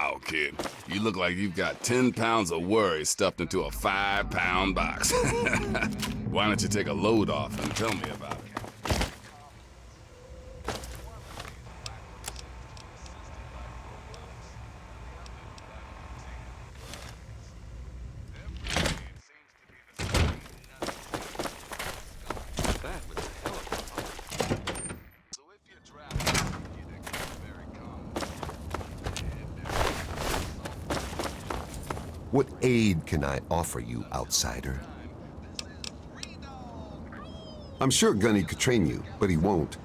Wow, kid. You look like you've got 10 pounds of worry stuffed into a 5-pound box. Why don't you take a load off and tell me about it? What aid can I offer you, outsider? I'm sure Gunny could train you, but he won't.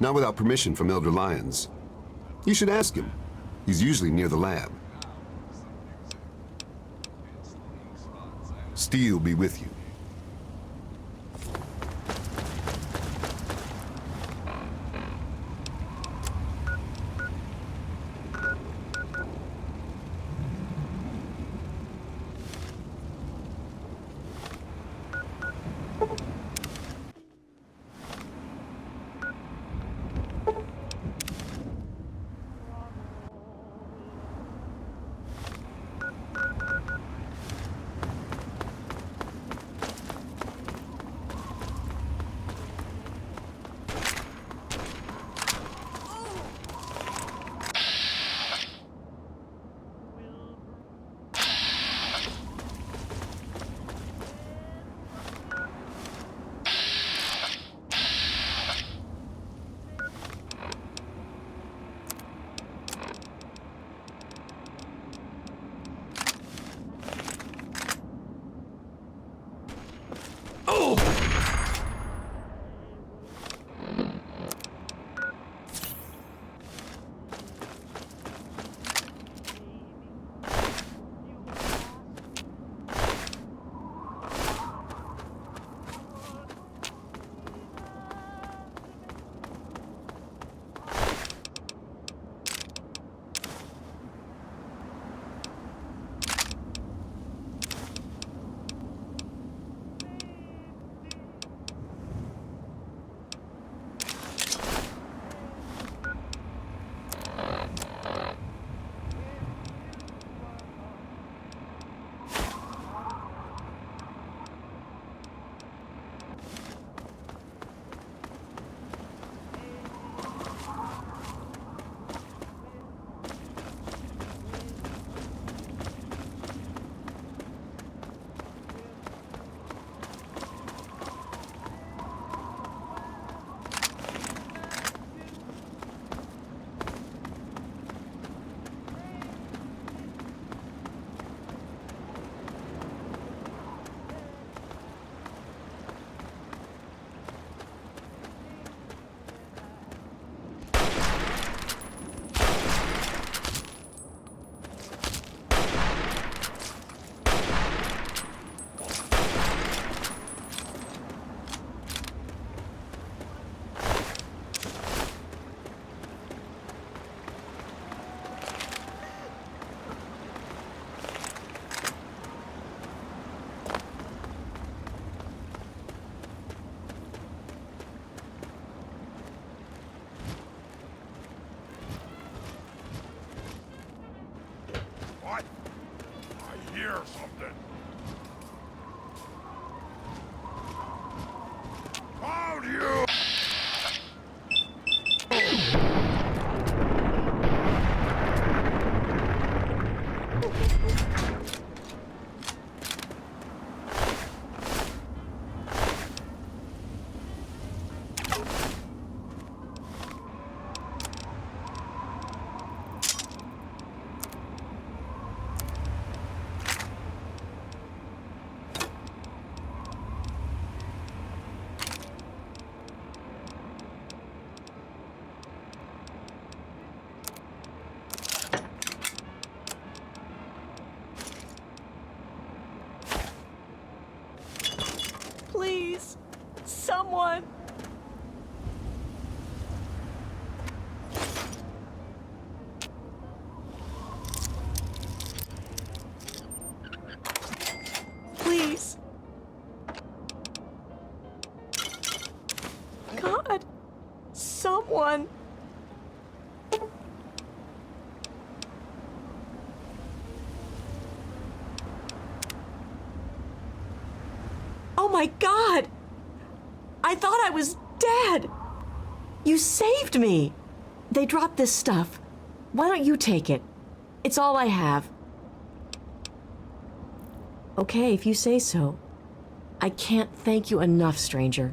Not without permission from Elder Lyons. You should ask him. He's usually near the lab. Steel be with you. Something. Found you! Please, someone. Please. God, someone. my God! I thought I was dead! You saved me! They dropped this stuff. Why don't you take it? It's all I have. Okay, if you say so. I can't thank you enough, stranger.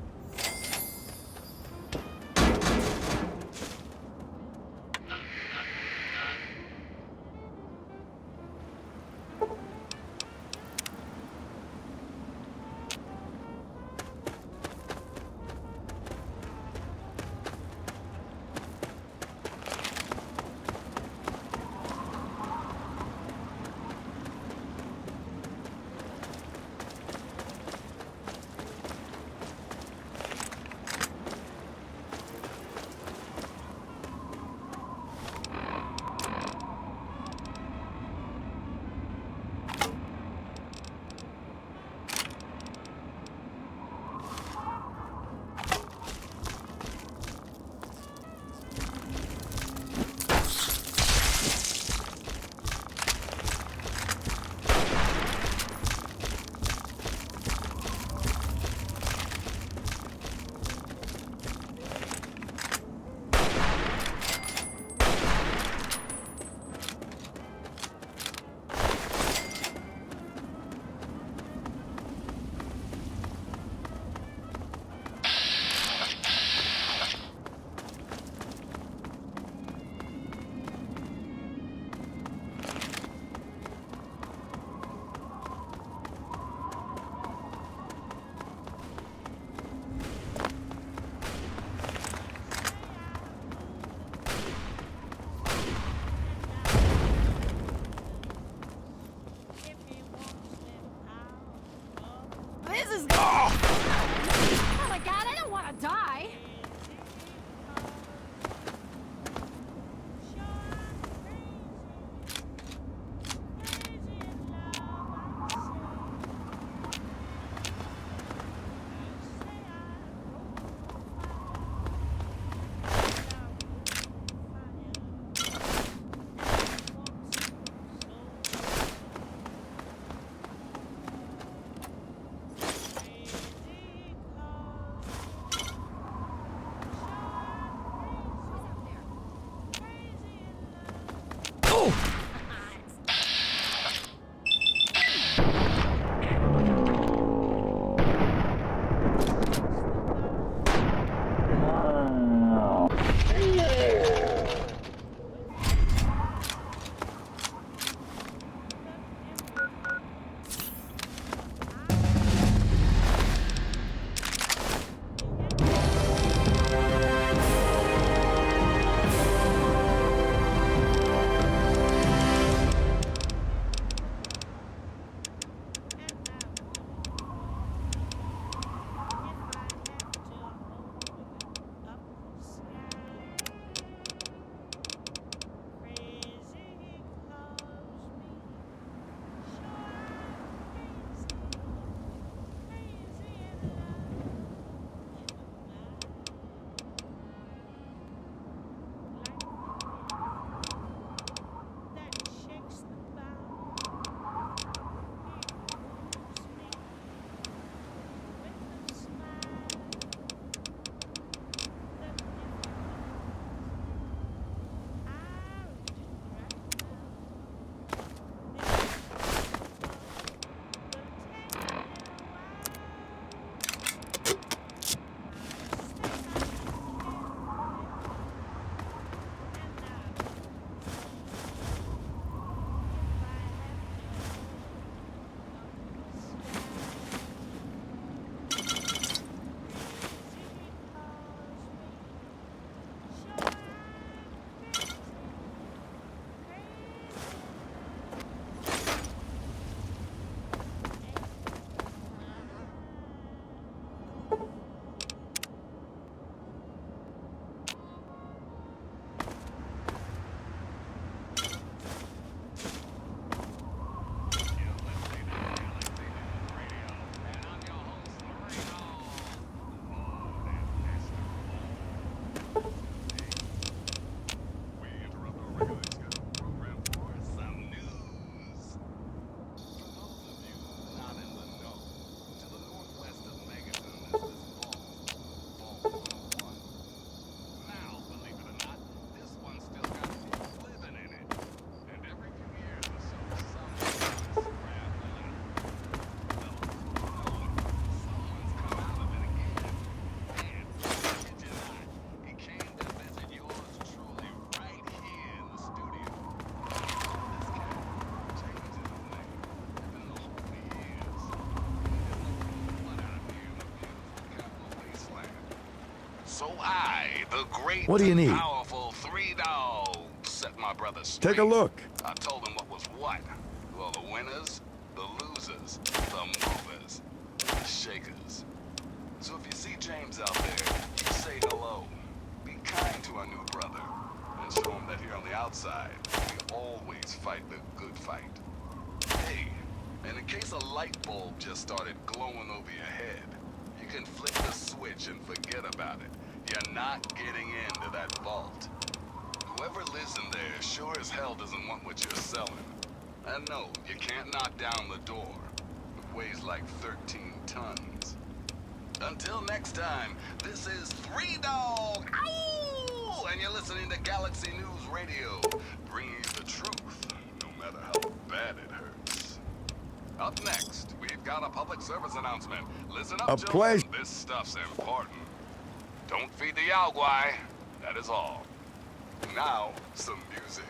This is oh my God, I don't want to die. So I, the great What do you and need? powerful Three Dogs, set my brother straight. Take a look. I told him what was what. Well, the winners, the losers, the movers, the shakers. So if you see James out there, say hello. Be kind to our new brother, and show him that here on the outside, we always fight the good fight. Hey, and in case a light bulb just started glowing over your head, you can flip the switch and forget about it. You're not getting into that vault. Whoever lives in there sure as hell doesn't want what you're selling. And no, you can't knock down the door. It weighs like 13 tons. Until next time, this is Three Dog, ow! And you're listening to Galaxy News Radio, bringing you the truth, no matter how bad it hurts. Up next, we've got a public service announcement. Listen up, A children. pleasure. This stuff's important. Don't feed the Yao Guai. That is all. Now, some music.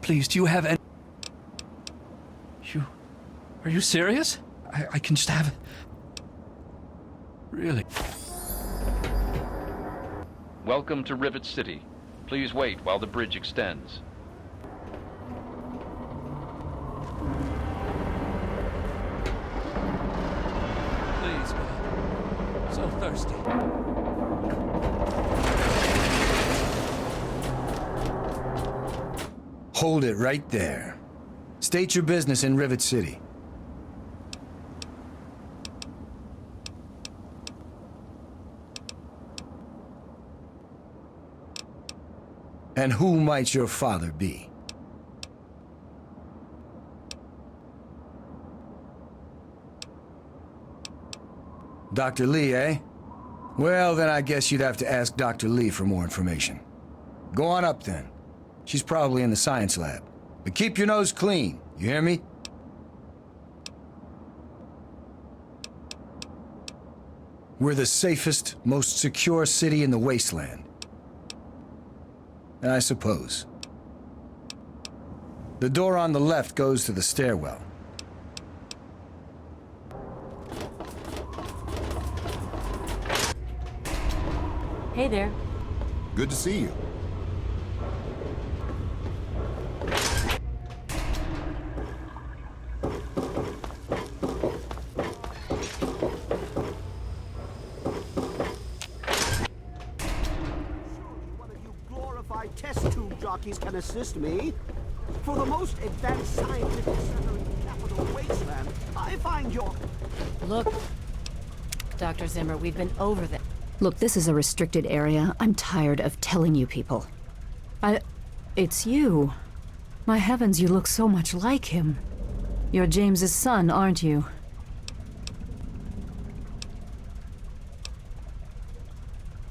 Please, do you have any... Are you serious? I can just have... Really? Welcome to Rivet City. Please wait while the bridge extends. Please, God. So thirsty. Hold it right there. State your business in Rivet City. And who might your father be? Dr. Lee, eh? Well, then I guess you'd have to ask Dr. Lee for more information. Go on up, then. She's probably in the science lab. But keep your nose clean, you hear me? We're the safest, most secure city in the wasteland. I suppose. The door on the left goes to the stairwell. Hey there. Good to see you. Test tube jockeys can assist me. For the most advanced scientific center in the capital wasteland, I find your... Look, Dr. Zimmer, we've been over this. Look, this is a restricted area. I'm tired of telling you people. It's you. My heavens, you look so much like him. You're James's son, aren't you?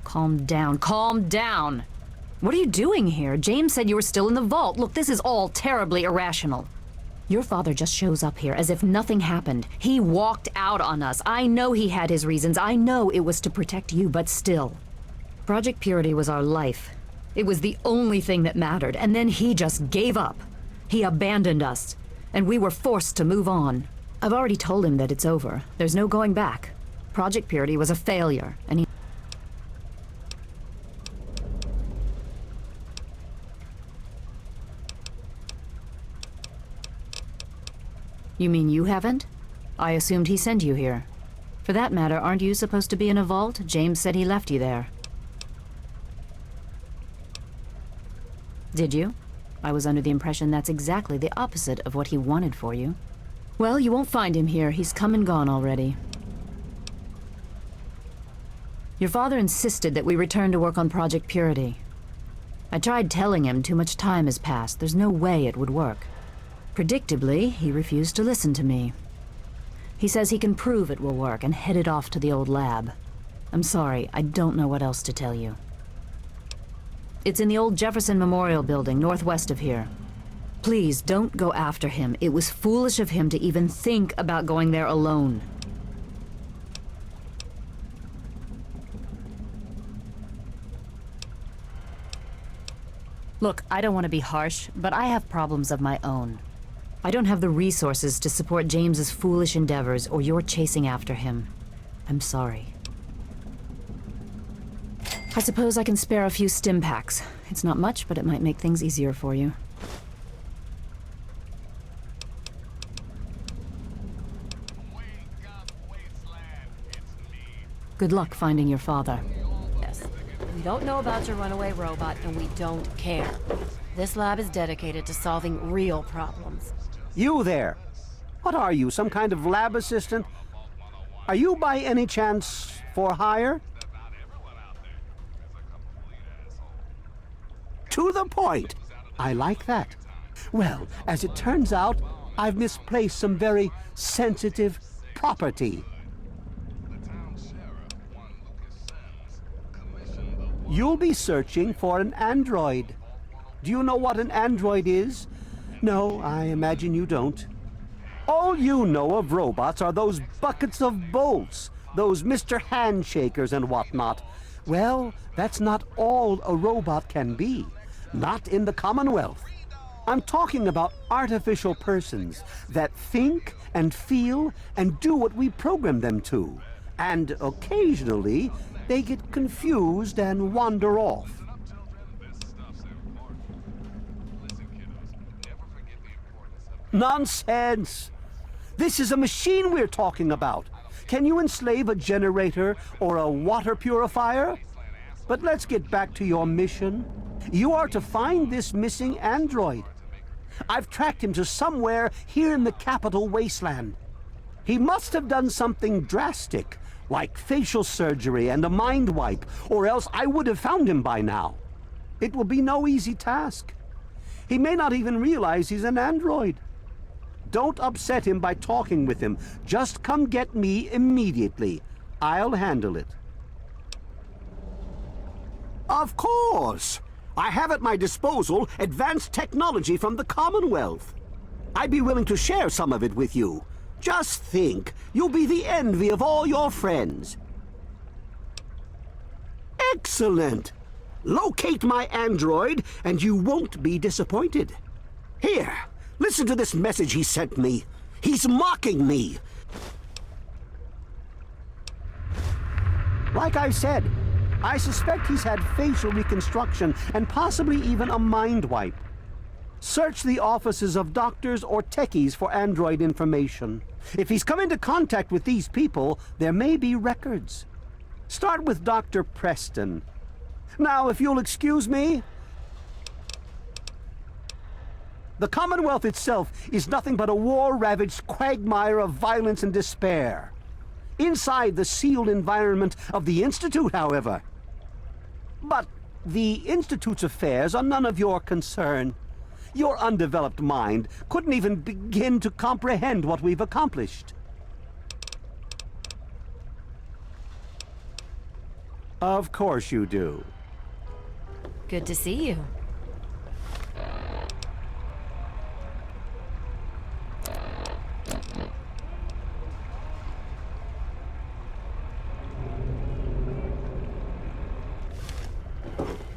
Calm down. Calm down! What are you doing here? James said you were still in the vault. Look, this is all terribly irrational. Your father just shows up here as if nothing happened. He walked out on us. I know he had his reasons. I know it was to protect you, but still. Project Purity was our life. It was the only thing that mattered, and then he just gave up. He abandoned us, and we were forced to move on. I've already told him that it's over. There's no going back. Project Purity was a failure, and he... You mean you haven't? I assumed he sent you here. For that matter, aren't you supposed to be in a vault? James said he left you there. Did you? I was under the impression that's exactly the opposite of what he wanted for you. Well, you won't find him here. He's come and gone already. Your father insisted that we return to work on Project Purity. I tried telling him too much time has passed. There's no way it would work. Predictably, he refused to listen to me. He says he can prove it will work and headed off to the old lab. I'm sorry, I don't know what else to tell you. It's in the old Jefferson Memorial Building, northwest of here. Please, don't go after him. It was foolish of him to even think about going there alone. Look, I don't want to be harsh, but I have problems of my own. I don't have the resources to support James's foolish endeavors, or you're chasing after him. I'm sorry. I suppose I can spare a few stim packs. It's not much, but it might make things easier for you. Wake up, wasteland. It's me. Good luck finding your father. Yes. We don't know about your runaway robot, and we don't care. This lab is dedicated to solving real problems. You there. What are you, some kind of lab assistant? Are you by any chance for hire? To the point. I like that. Well, as it turns out, I've misplaced some very sensitive property. You'll be searching for an android. Do you know what an android is? No, I imagine you don't. All you know of robots are those buckets of bolts, those Mr. Handshakers and whatnot. Well, that's not all a robot can be. Not in the Commonwealth. I'm talking about artificial persons that think and feel and do what we program them to. And occasionally, they get confused and wander off. Nonsense! This is a machine we're talking about. Can you enslave a generator or a water purifier? But let's get back to your mission. You are to find this missing android. I've tracked him to somewhere here in the capital wasteland. He must have done something drastic, like facial surgery and a mind wipe, or else I would have found him by now. It will be no easy task. He may not even realize he's an android. Don't upset him by talking with him. Just come get me immediately. I'll handle it. Of course! I have at my disposal advanced technology from the Commonwealth. I'd be willing to share some of it with you. Just think, you'll be the envy of all your friends. Excellent! Locate my android, and you won't be disappointed. Here, listen to this message he sent me. He's mocking me. Like I've said, I suspect he's had facial reconstruction and possibly even a mind wipe. Search the offices of doctors or techies for android information. If he's come into contact with these people, there may be records. Start with Dr. Preston. Now, if you'll excuse me, the Commonwealth itself is nothing but a war-ravaged quagmire of violence and despair. Inside the sealed environment of the Institute, however. But the Institute's affairs are none of your concern. Your undeveloped mind couldn't even begin to comprehend what we've accomplished. Of course you do. Good to see you.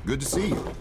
Good to see you.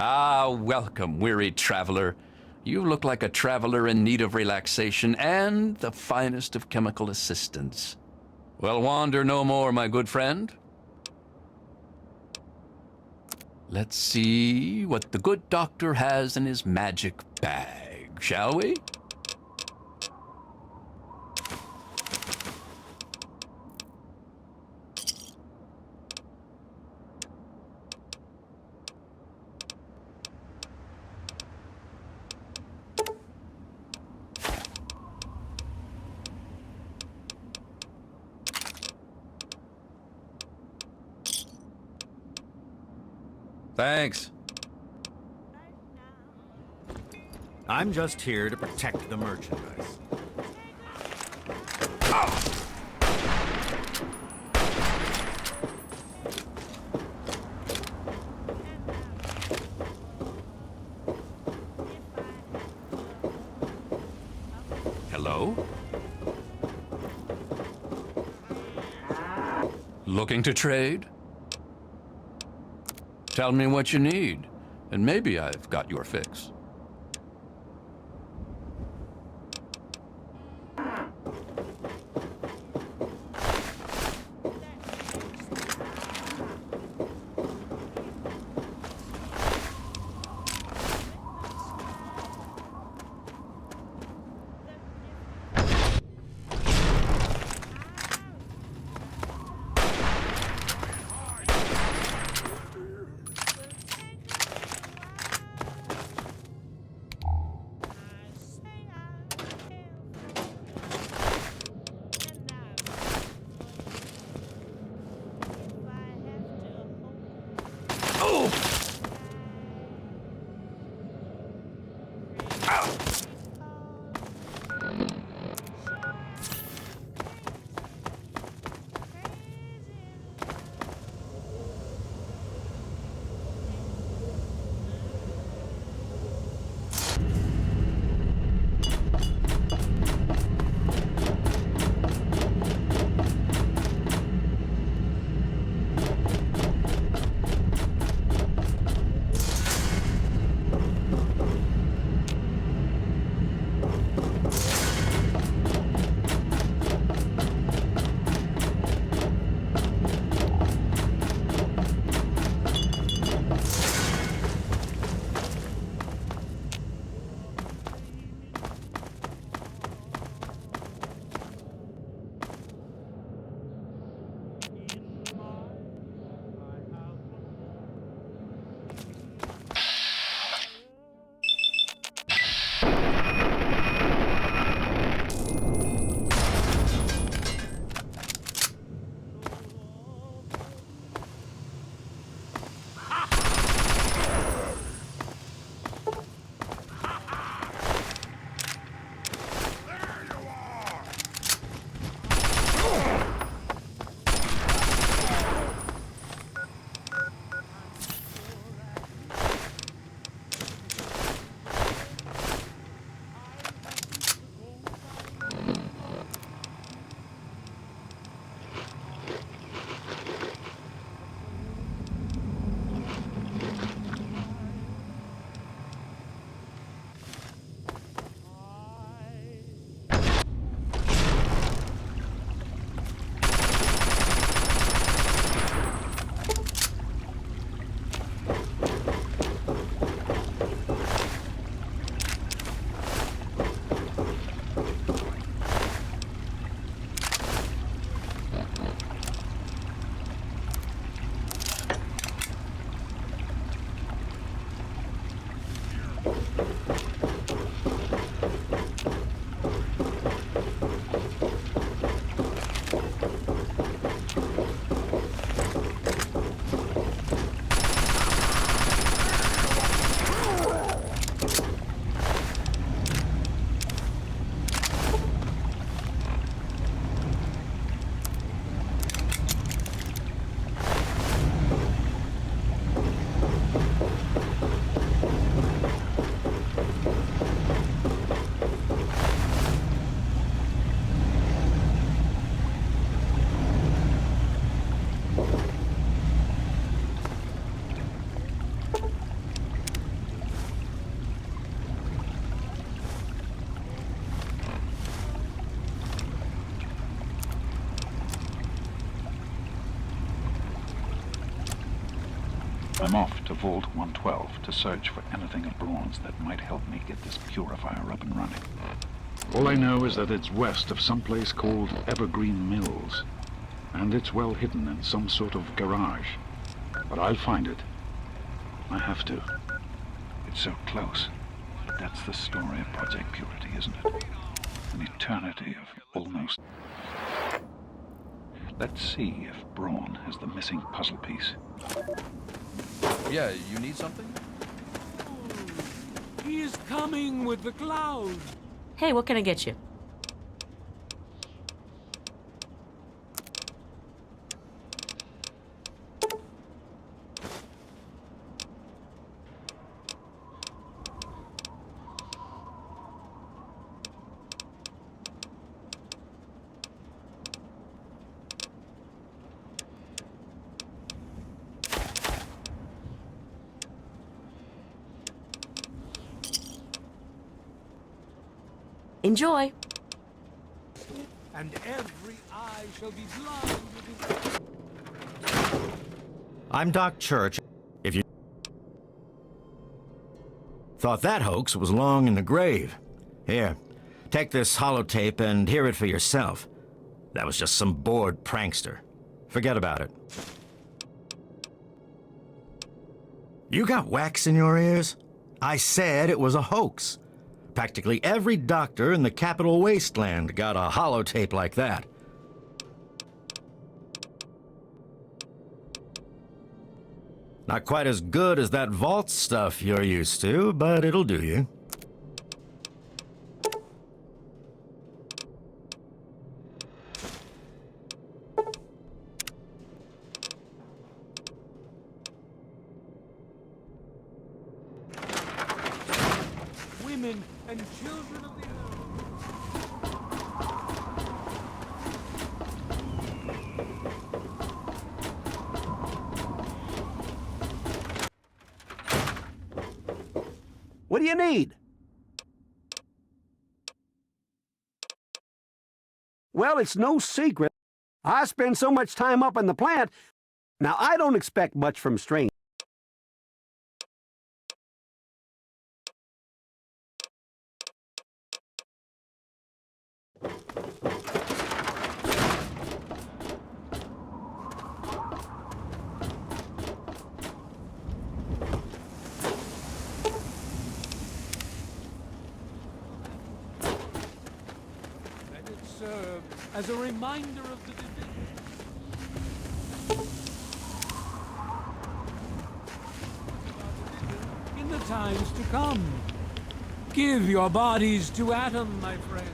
Ah, welcome, weary traveler. You look like a traveler in need of relaxation and the finest of chemical assistance. Well, wander no more, my good friend. Let's see what the good doctor has in his magic bag, shall we? Thanks. I'm just here to protect the merchandise. Hello? Looking to trade? Tell me what you need, and maybe I've got your fix. I'm off to Vault 112 to search for anything of Braun's that might help me get this purifier up and running. All I know is that it's west of some place called Evergreen Mills, and it's well hidden in some sort of garage. But I'll find it. I have to. It's so close. But that's the story of Project Purity, isn't it? An eternity of almost... Let's see if Braun has the missing puzzle piece. Yeah, you need something? He is coming with the clouds. Hey, what can I get you? Enjoy. And every eye shall be blind with his... I'm Doc Church. If you thought that hoax was long in the grave, here, take this holotape and hear it for yourself. That was just some bored prankster. Forget about it. You got wax in your ears? I said it was a hoax. Practically every doctor in the capital wasteland got a holotape like that. Not quite as good as that vault stuff you're used to, but it'll do you. Women and children of the earth. What do you need? Well, it's no secret. I spend so much time up in the plant. Now, I don't expect much from strangers. Let it serve as a reminder of the division. In the times to come. Give your bodies to Atom, my friend.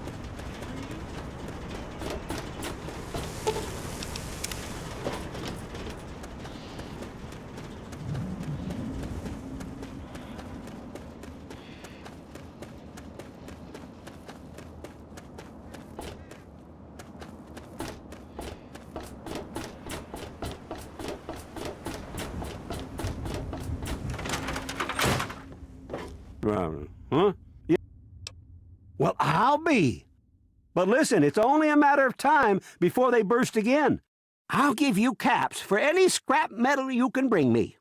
Huh? Yeah. Well, I'll be. But listen, it's only a matter of time before they burst again. I'll give you caps for any scrap metal you can bring me.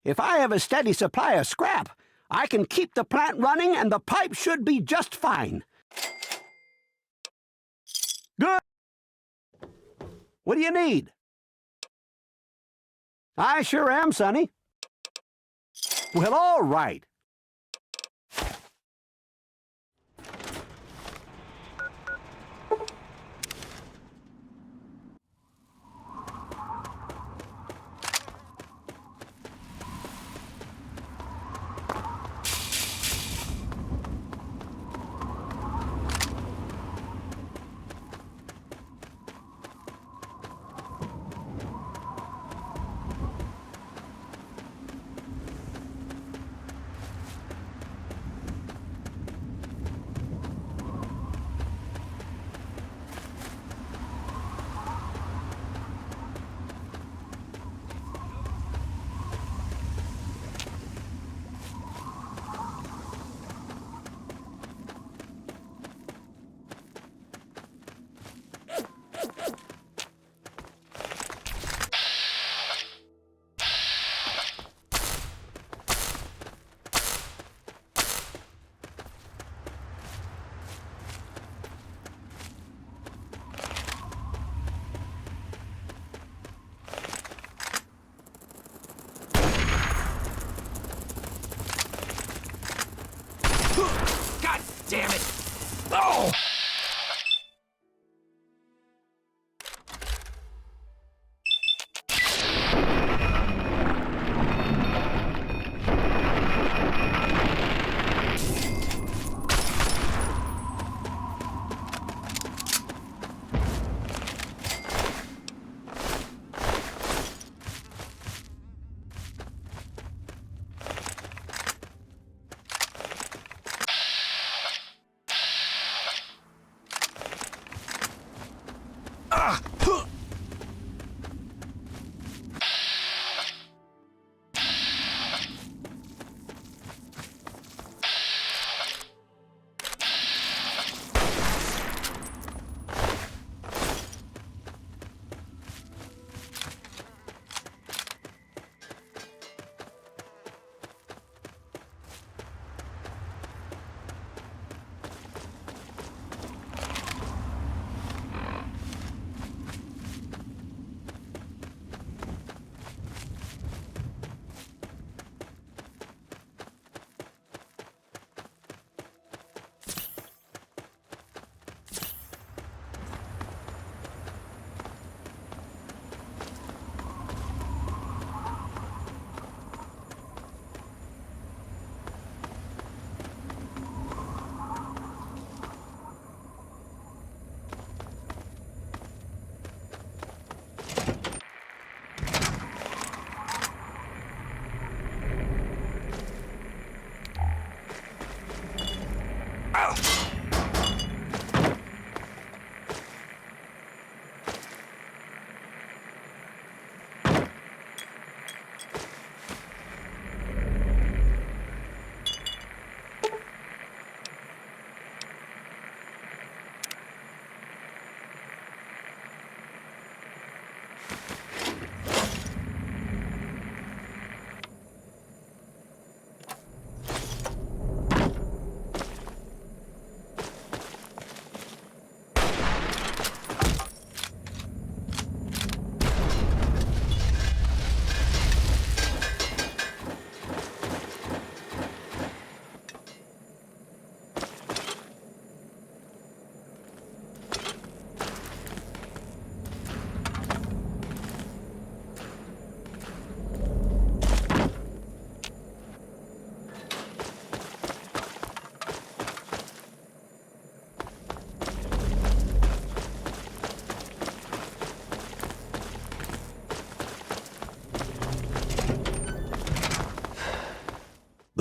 If I have a steady supply of scrap, I can keep the plant running and the pipe should be just fine. Good. What do you need? I sure am, Sonny. Well, all right. God damn it! Oh!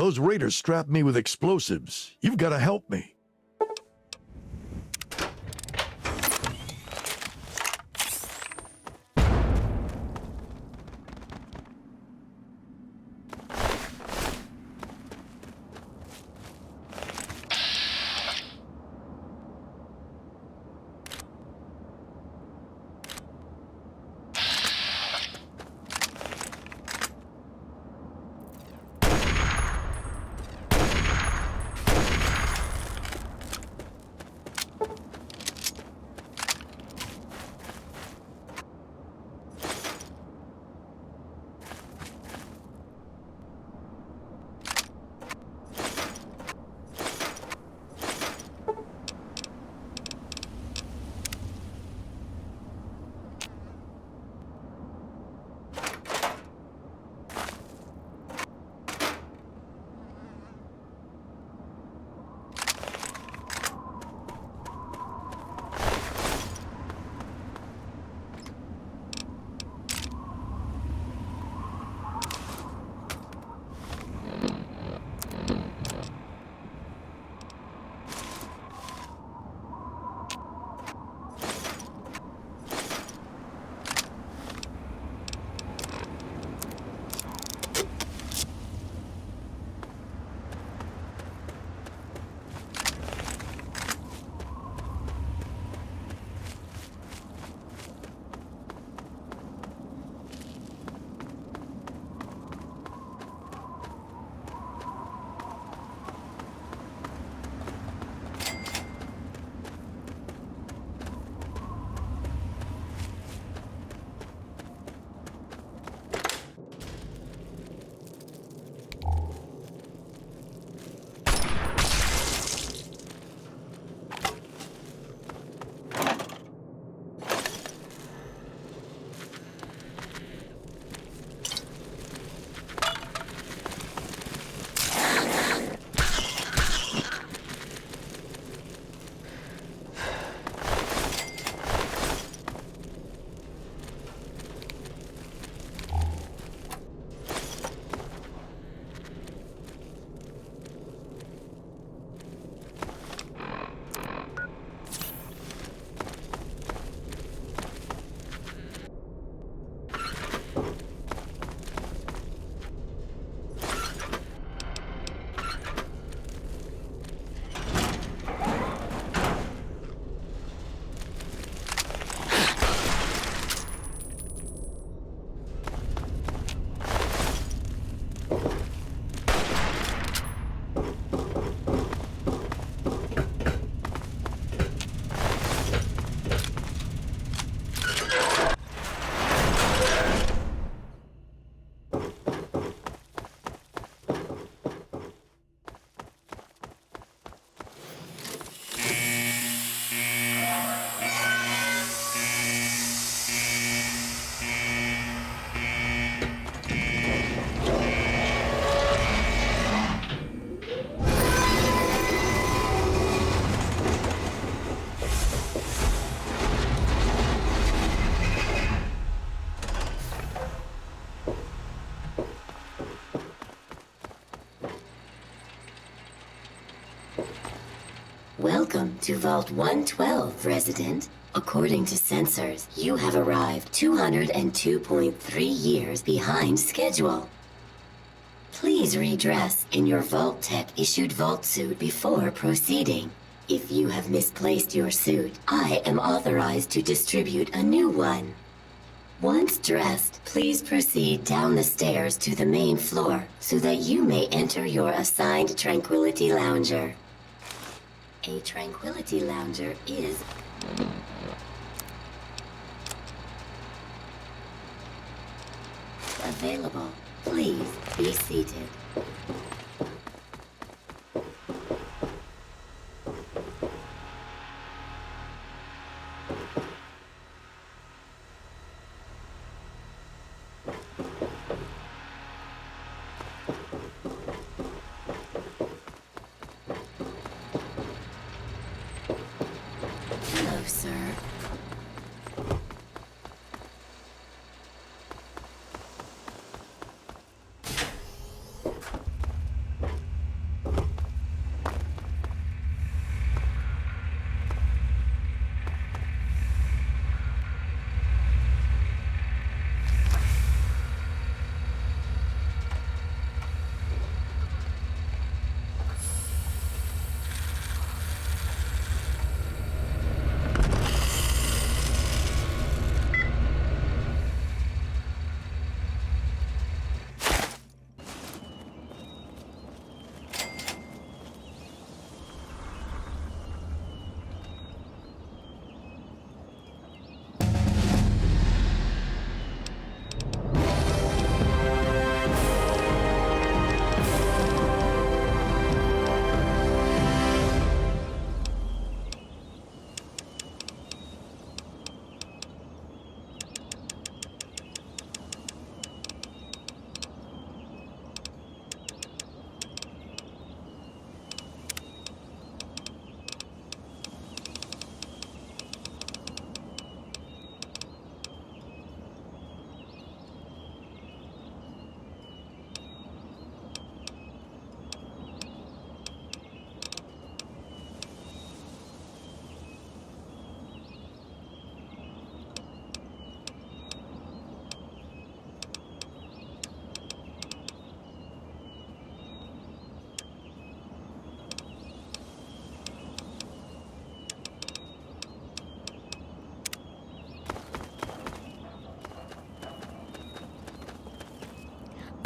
Those raiders strapped me with explosives. You've got to help me. Welcome to Vault 112, resident. According to sensors, you have arrived 202.3 years behind schedule. Please redress in your Vault Tech issued Vault suit before proceeding. If you have misplaced your suit, I am authorized to distribute a new one. Once dressed, please proceed down the stairs to the main floor so that you may enter your assigned Tranquility Lounger. A Tranquility Lounger is available. Please be seated. Hello, sir.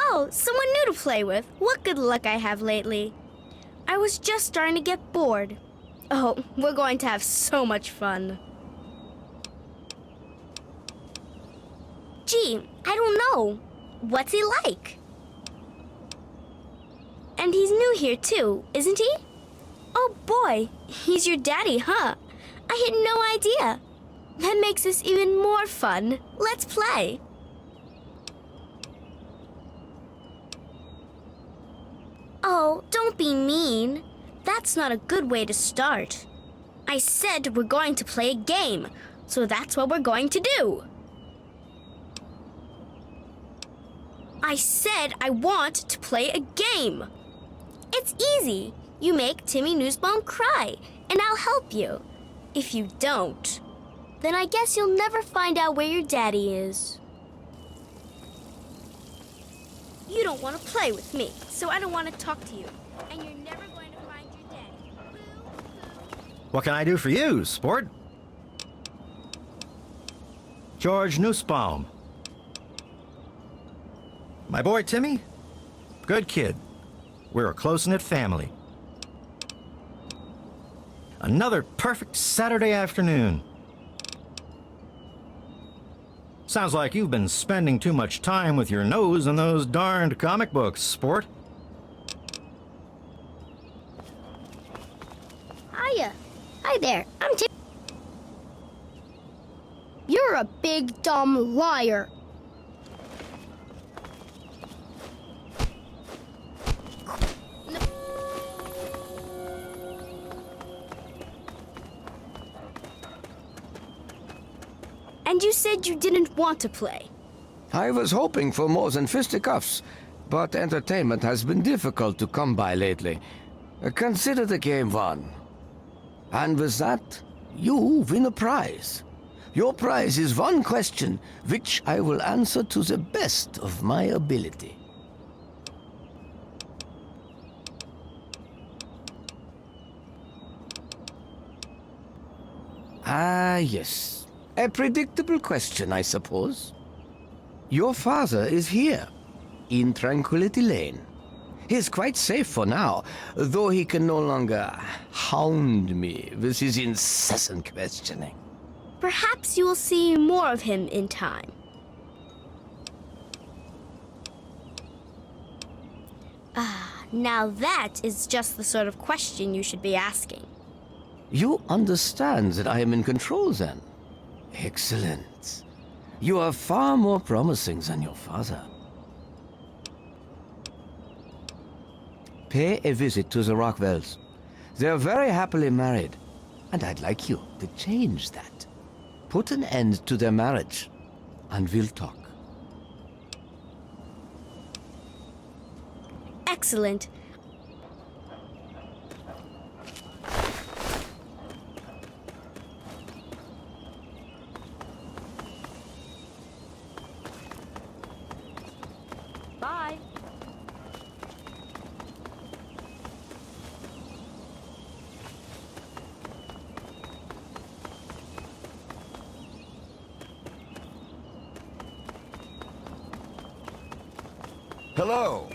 Oh, someone new to play with. What good luck I have lately. I was just starting to get bored. Oh, we're going to have so much fun. Gee, I don't know. What's he like? And he's new here too, isn't he? Oh boy, he's your daddy, huh? I had no idea. That makes this even more fun. Let's play. Oh, don't be mean. That's not a good way to start. I said we're going to play a game, so that's what we're going to do. I said I want to play a game. It's easy. You make Timmy Newsbone cry, and I'll help you. If you don't, then I guess you'll never find out where your daddy is. You don't want to play with me, so I don't want to talk to you. And you're never going to find your daddy. What can I do for you, sport? George Nussbaum. My boy Timmy? Good kid. We're a close-knit family. Another perfect Saturday afternoon. Sounds like you've been spending too much time with your nose in those darned comic books, sport. Hiya. Hi there. I'm Tim. You're a big, dumb liar. And you said you didn't want to play. I was hoping for more than fisticuffs, but entertainment has been difficult to come by lately. Consider the game won. And with that, you win a prize. Your prize is one question, which I will answer to the best of my ability. Ah, yes. A predictable question, I suppose. Your father is here, in Tranquility Lane. He is quite safe for now, though he can no longer hound me with his incessant questioning. Perhaps you will see more of him in time. Now that is just the sort of question you should be asking. You understand that I am in control, then? Excellent. You are far more promising than your father. Pay a visit to the Rockwells. They're very happily married, and I'd like you to change that. Put an end to their marriage, and we'll talk. Excellent. Bye. Hello.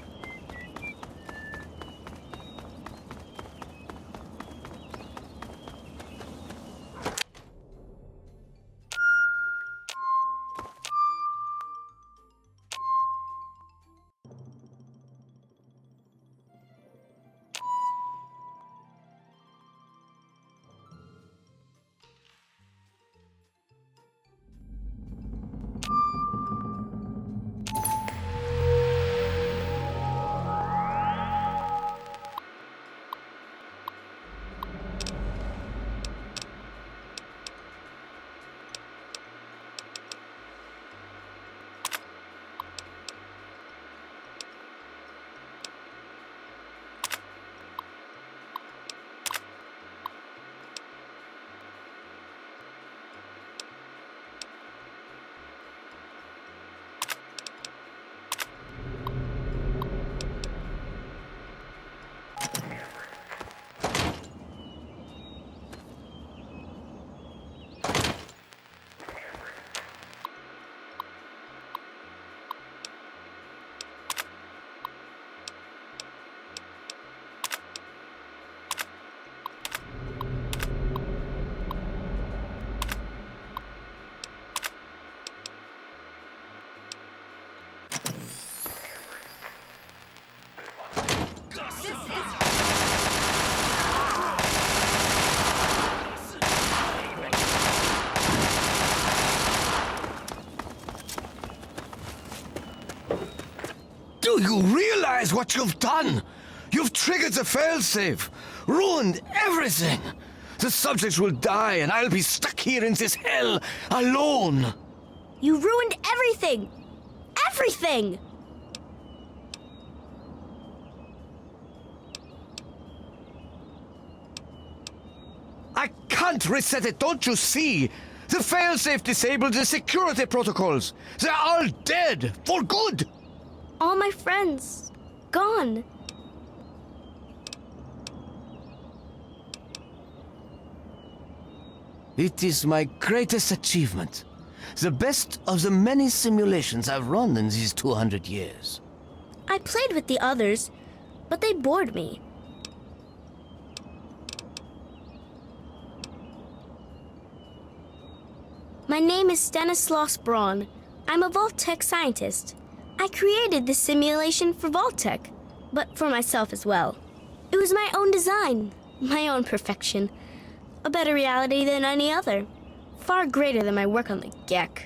Do you realize what you've done? You've triggered the failsafe, ruined everything. The subjects will die, and I'll be stuck here in this hell alone. You ruined everything! Everything! I can't reset it, don't you see? The failsafe disabled the security protocols. They're all dead, for good. All my friends, gone. It is my greatest achievement. The best of the many simulations I've run in these 200 years. I played with the others, but they bored me. My name is Stanislaus Braun. I'm a Vault-Tec scientist. I created this simulation for Vault-Tec, but for myself as well. It was my own design, my own perfection. A better reality than any other. Far greater than my work on the Gek.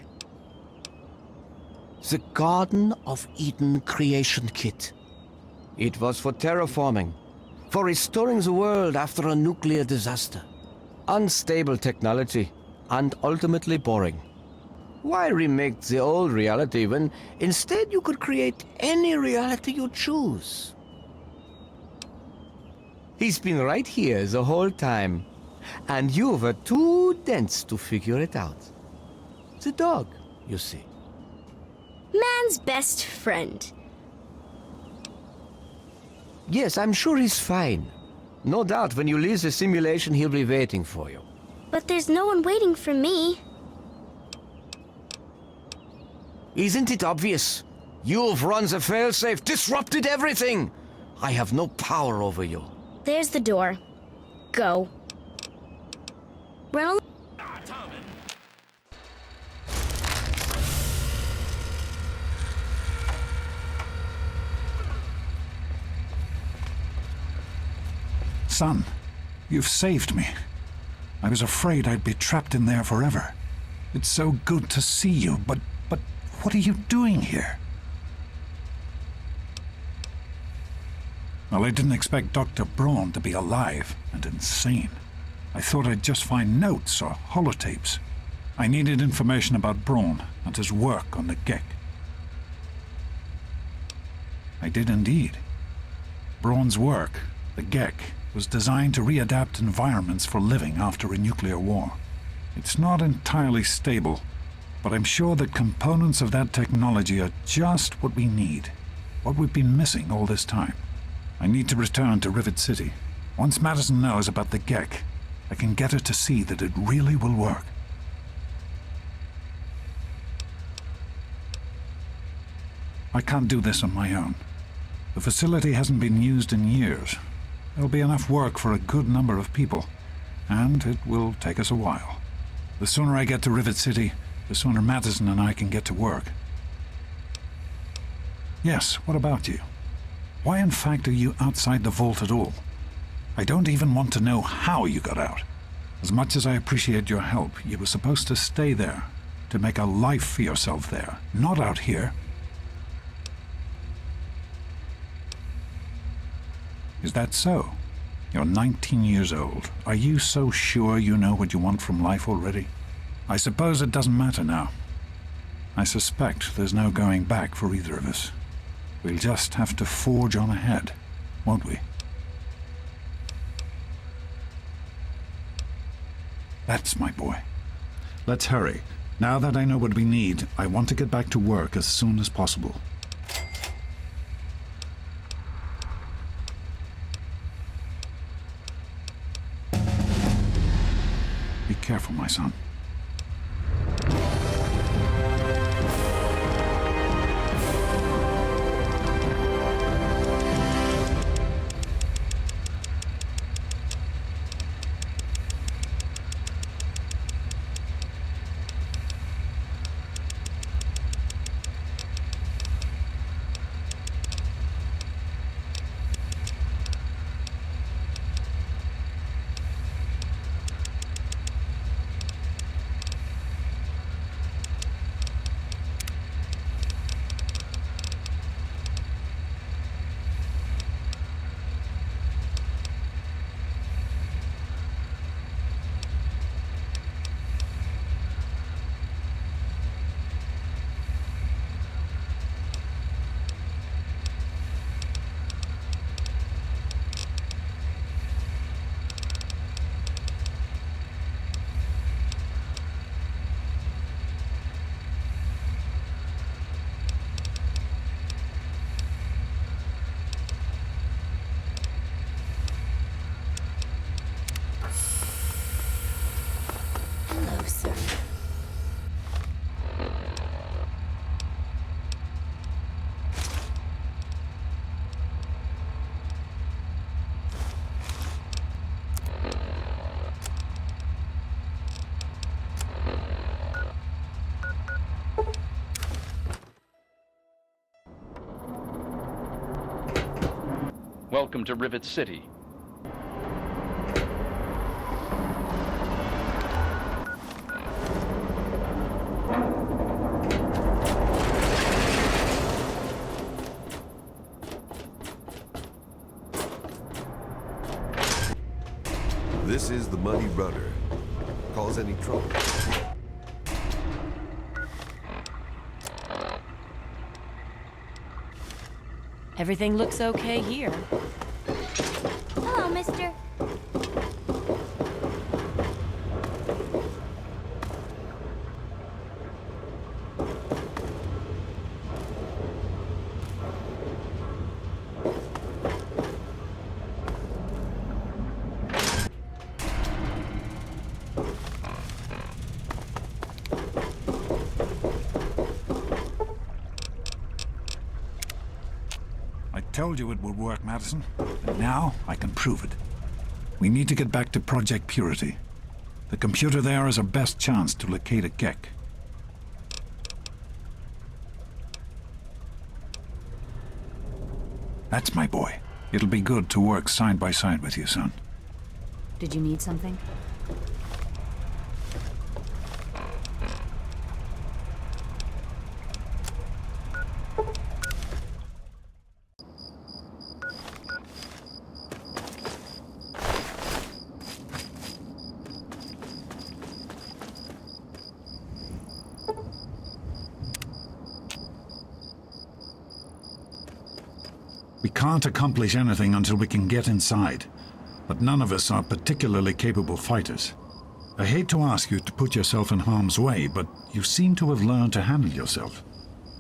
The Garden of Eden creation kit. It was for terraforming, for restoring the world after a nuclear disaster. Unstable technology, and ultimately boring. Why remake the old reality when instead you could create any reality you choose? He's been right here the whole time. And you were too dense to figure it out. The dog, you see. Man's best friend. Yes, I'm sure he's fine. No doubt when you leave the simulation, he'll be waiting for you. But there's no one waiting for me. Isn't it obvious? You've run the failsafe, disrupted everything! I have no power over you. There's the door. Go. Run along. Son, you've saved me. I was afraid I'd be trapped in there forever. It's so good to see you, but what are you doing here? Well, I didn't expect Dr. Braun to be alive and insane. I thought I'd just find notes or holotapes. I needed information about Braun and his work on the Gek. I did indeed. Braun's work, the Gek, was designed to readapt environments for living after a nuclear war. It's not entirely stable, but I'm sure that components of that technology are just what we need, what we've been missing all this time. I need to return to Rivet City. Once Madison knows about the Gek, I can get her to see that it really will work. I can't do this on my own. The facility hasn't been used in years. There'll be enough work for a good number of people, and it will take us a while. The sooner I get to Rivet City, the sooner Madison and I can get to work. Yes, what about you? Why in fact are you outside the vault at all? I don't even want to know how you got out. As much as I appreciate your help, you were supposed to stay there, to make a life for yourself there, not out here. Is that so? You're 19 years old. Are you so sure you know what you want from life already? I suppose it doesn't matter now. I suspect there's no going back for either of us. We'll just have to forge on ahead, won't we? That's my boy. Let's hurry. Now that I know what we need, I want to get back to work as soon as possible. Be careful, my son. Welcome to Rivet City. This is the Muddy Rudder. Cause any trouble? Everything looks okay here. Hello, mister. told you it would work, Madison. And now I can prove it. We need to get back to Project Purity. The computer there is our best chance to locate a Gek. That's my boy. It'll be good to work side by side with you, son. Did you need something? We can't accomplish anything until we can get inside, but none of us are particularly capable fighters. I hate to ask you to put yourself in harm's way, but you seem to have learned to handle yourself.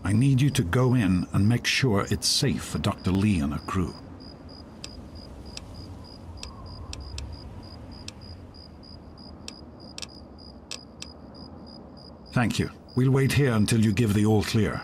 I need you to go in and make sure it's safe for Dr. Lee and her crew. Thank you. We'll wait here until you give the all clear.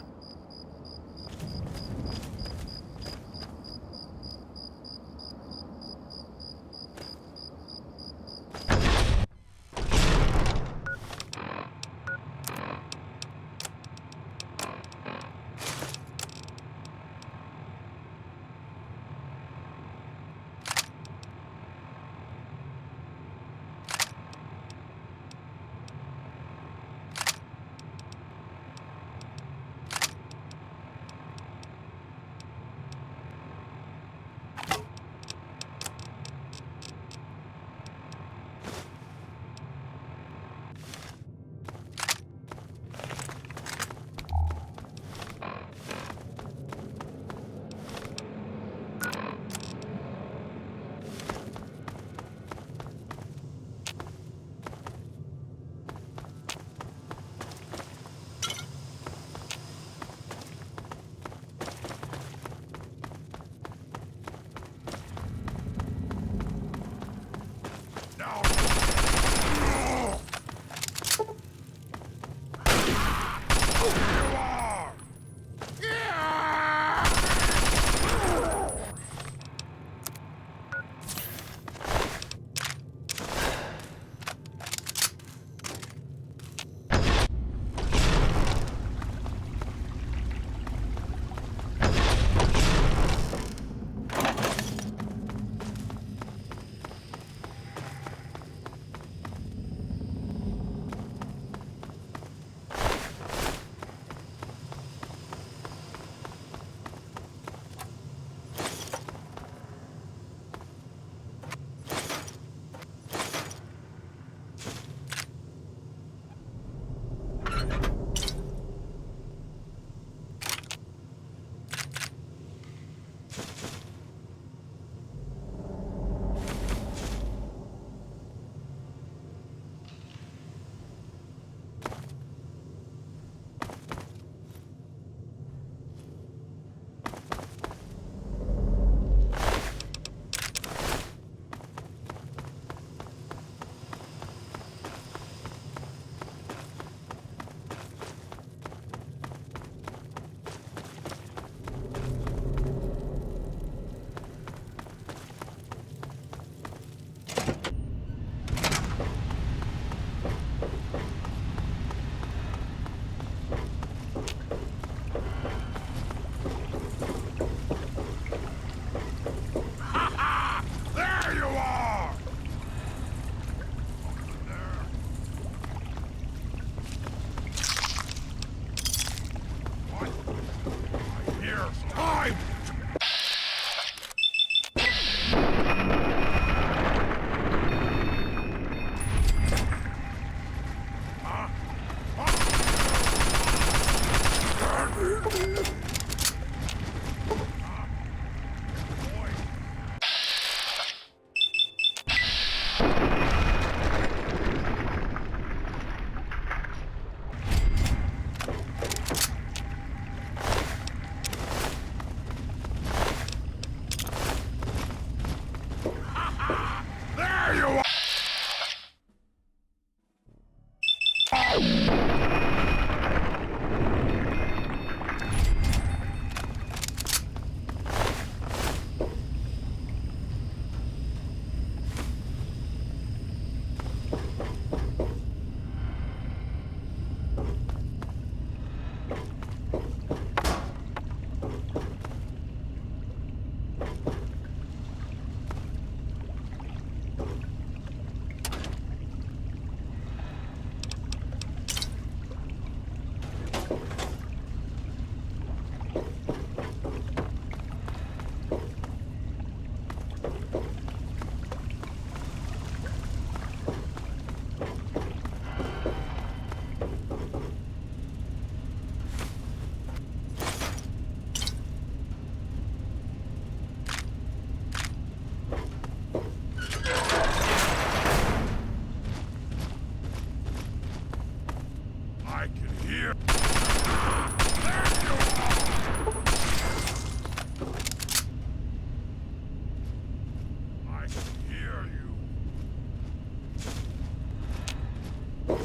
I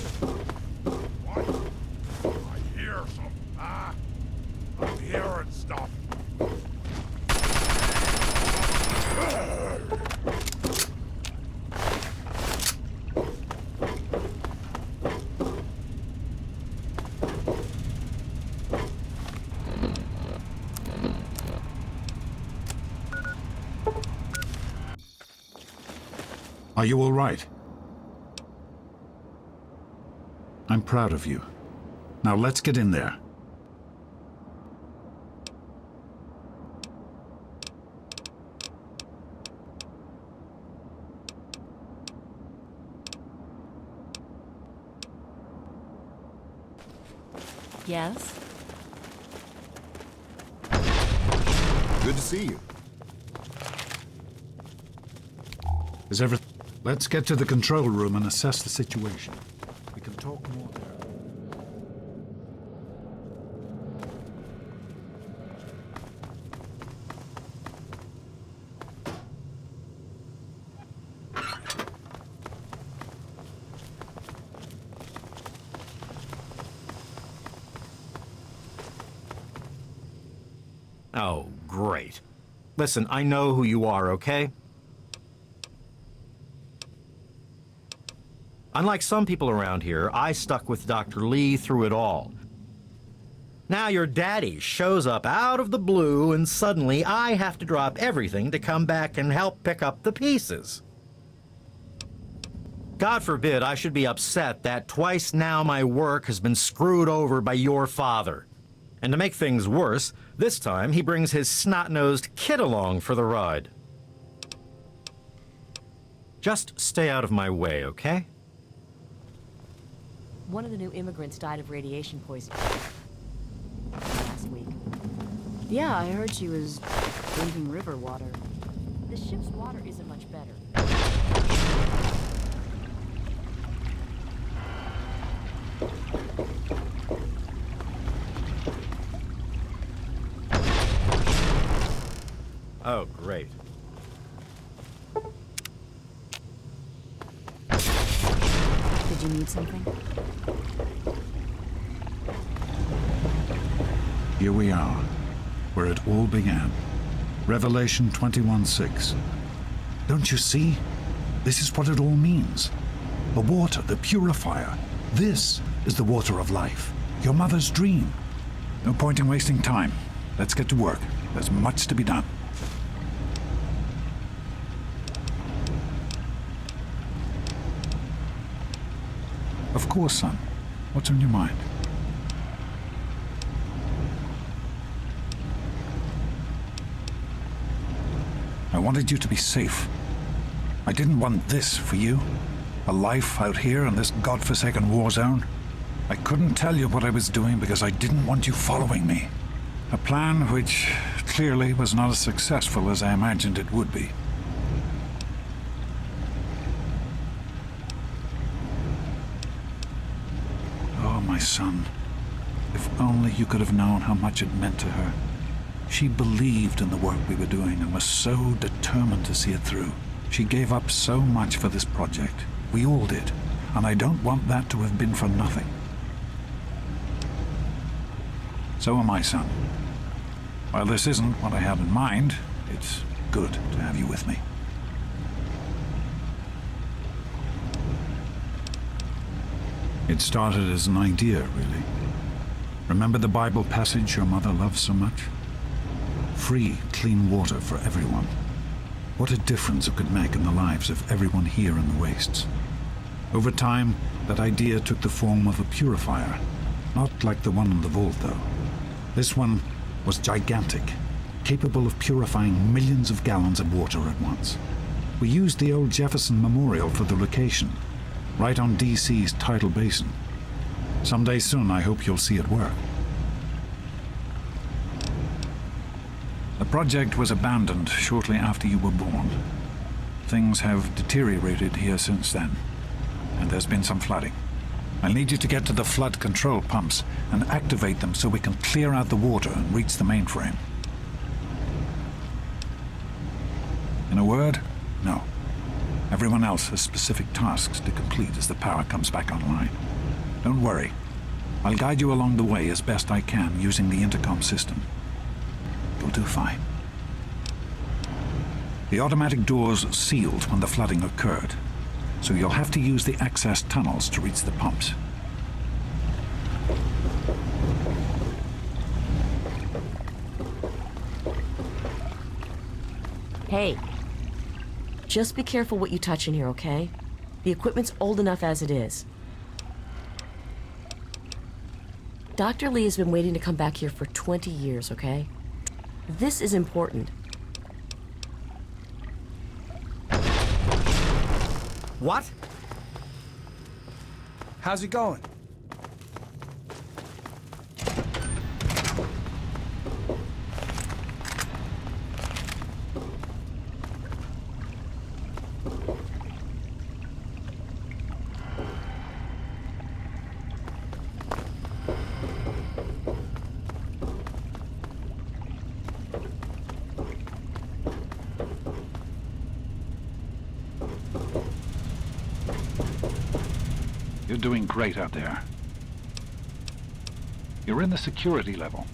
hear something, huh? I'm hearing stuff. Are you all right? I'm proud of you. Now let's get in there. Yes? Good to see you. Is everything? Let's get to the control room and assess the situation. We can talk more there. Oh, great. Listen, I know who you are, okay? Unlike some people around here, I stuck with Dr. Lee through it all. Now your daddy shows up out of the blue and suddenly I have to drop everything to come back and help pick up the pieces. God forbid I should be upset that twice now my work has been screwed over by your father. And to make things worse, this time he brings his snot-nosed kid along for the ride. Just stay out of my way, okay? One of the new immigrants died of radiation poisoning last week. Yeah, I heard she was drinking river water. The ship's water isn't much better. Oh, great. Did you need something? Here we are, where it all began. Revelation 21:6. Don't you see? This is what it all means. The water, the purifier. This is the water of life. Your mother's dream. No point in wasting time. Let's get to work. There's much to be done. Of course, son. What's on your mind? I wanted you to be safe. I didn't want this for you. A life out here in this godforsaken war zone. I couldn't tell you what I was doing because I didn't want you following me. A plan which clearly was not as successful as I imagined it would be. Oh, my son. If only you could have known how much it meant to her. She believed in the work we were doing and was so determined to see it through. She gave up so much for this project. We all did. And I don't want that to have been for nothing. So am I, son. While this isn't what I had in mind, it's good to have you with me. It started as an idea, really. Remember the Bible passage your mother loves so much? Free, clean water for everyone. What a difference it could make in the lives of everyone here in the wastes. Over time, that idea took the form of a purifier. Not like the one in the vault, though. This one was gigantic, capable of purifying millions of gallons of water at once. We used the old Jefferson Memorial for the location, right on DC's tidal basin. Someday soon, I hope you'll see it work. The project was abandoned shortly after you were born. Things have deteriorated here since then, and there's been some flooding. I'll need you to get to the flood control pumps and activate them so we can clear out the water and reach the mainframe. In a word, no. Everyone else has specific tasks to complete as the power comes back online. Don't worry. I'll guide you along the way as best I can using the intercom system. You'll do fine. The automatic doors sealed when the flooding occurred, so you'll have to use the access tunnels to reach the pumps. Hey, just be careful what you touch in here, okay? The equipment's old enough as it is. Dr. Lee has been waiting to come back here for 20 years, okay? This is important. What? How's it going? You're doing great out there. You're in the security level.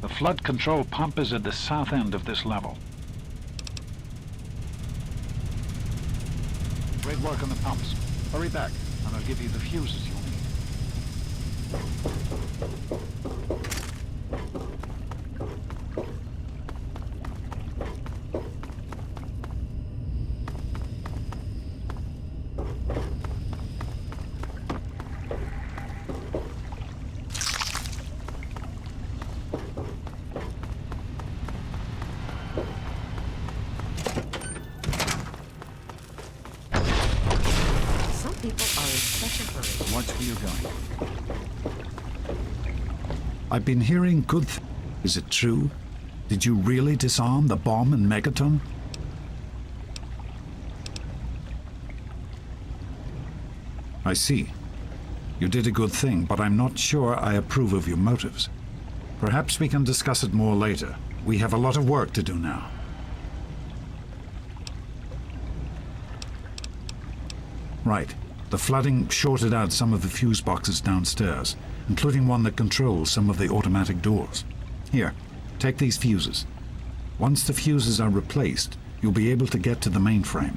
The flood control pump is at the south end of this level. Great work on the pumps. Hurry back, and I'll give you the fuses you'll need. Watch where you're going. I've been hearing good things. Is it true? Did you really disarm the bomb in Megaton? I see. You did a good thing, but I'm not sure I approve of your motives. Perhaps we can discuss it more later. We have a lot of work to do now. Right. The flooding shorted out some of the fuse boxes downstairs, including one that controls some of the automatic doors. Here, take these fuses. Once the fuses are replaced, you'll be able to get to the mainframe.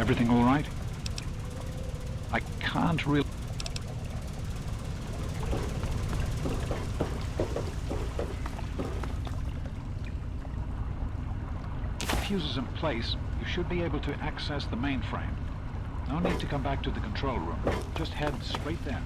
Everything all right? I can't really... With the fuses in place, you should be able to access the mainframe. No need to come back to the control room. Just head straight there.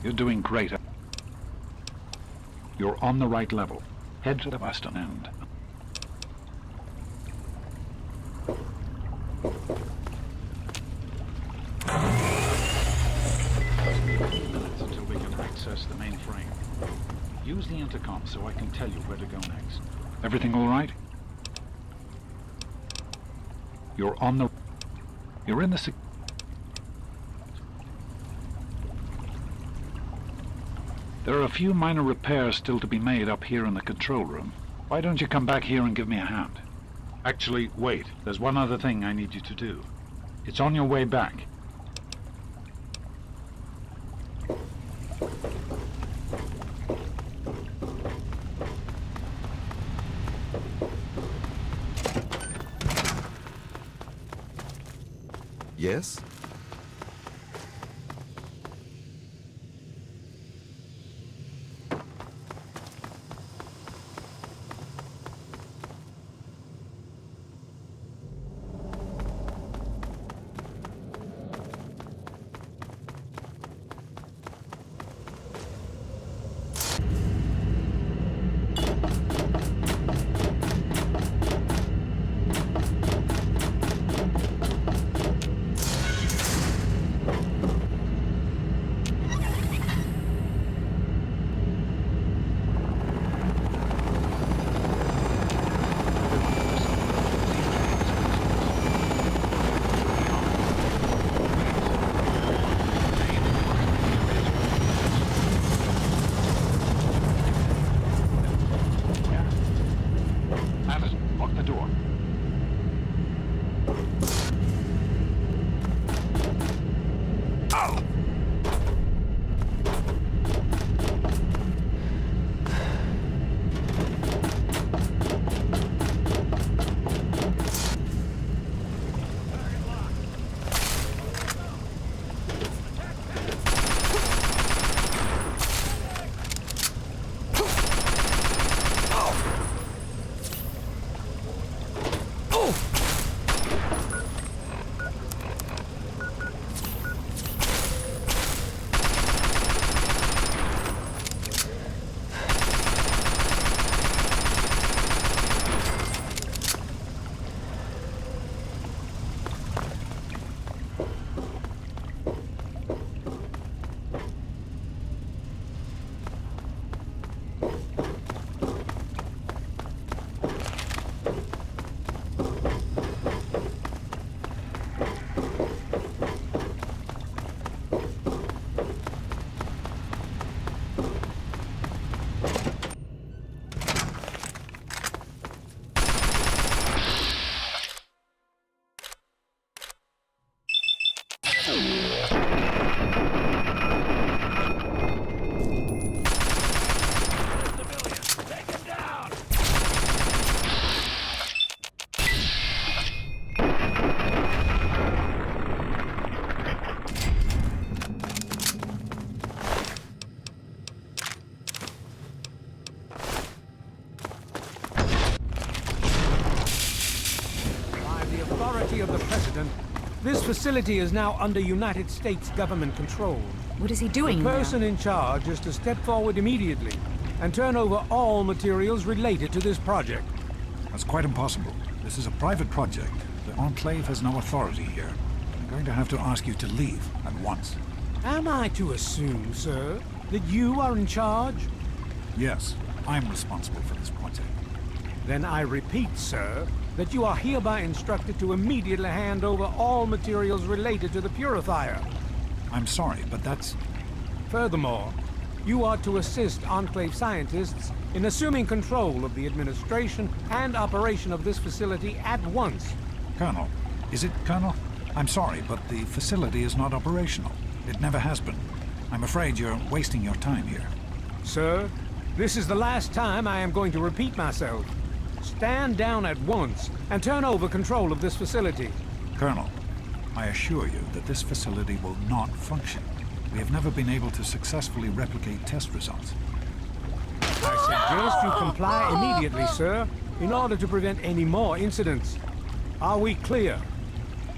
You're doing great. You're on the right level. Head to the western end. Until we can access the mainframe. Use the intercom so I can tell you where to go next. Everything all right? You're on the... You're in the... There are a few minor repairs still to be made up here in the control room. Why don't you come back here and give me a hand? Actually, wait. There's one other thing I need you to do. It's on your way back. Yes? Of the President, this facility is now under United States government control. What is he doing The there? person in charge is to step forward immediately and turn over all materials related to this project. That's quite impossible. This is a private project. The Enclave has no authority here. I'm going to have to ask you to leave at once. Am I to assume, sir, that you are in charge? Yes, I'm responsible for this project. Then I repeat, sir, that you are hereby instructed to immediately hand over all materials related to the purifier. I'm sorry, but that's... Furthermore, you are to assist Enclave scientists in assuming control of the administration and operation of this facility at once. Colonel, is it Colonel? I'm sorry, but the facility is not operational. It never has been. I'm afraid you're wasting your time here. Sir, this is the last time I am going to repeat myself. Stand down at once and turn over control of this facility. Colonel, I assure you that this facility will not function. We have never been able to successfully replicate test results. I suggest you comply immediately, sir, in order to prevent any more incidents. Are we clear?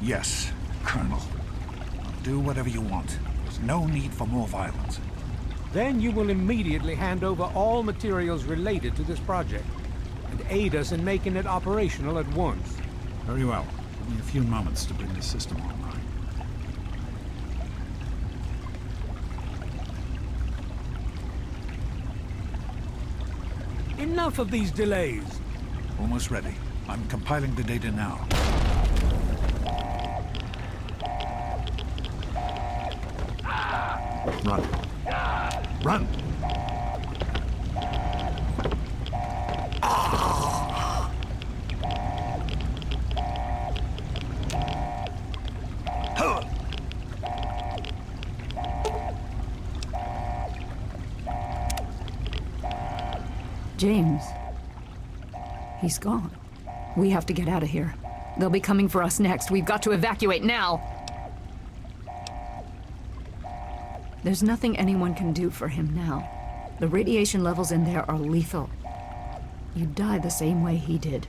Yes, Colonel. I'll do whatever you want. There's no need for more violence. Then you will immediately hand over all materials related to this project and aid us in making it operational at once. Very well. Give me a few moments to bring the system online. Enough of these delays. Almost ready. I'm compiling the data now. Run. Run! James. He's gone. We have to get out of here. They'll be coming for us next. We've got to evacuate now. There's nothing anyone can do for him now. The radiation levels in there are lethal. You'd die the same way he did.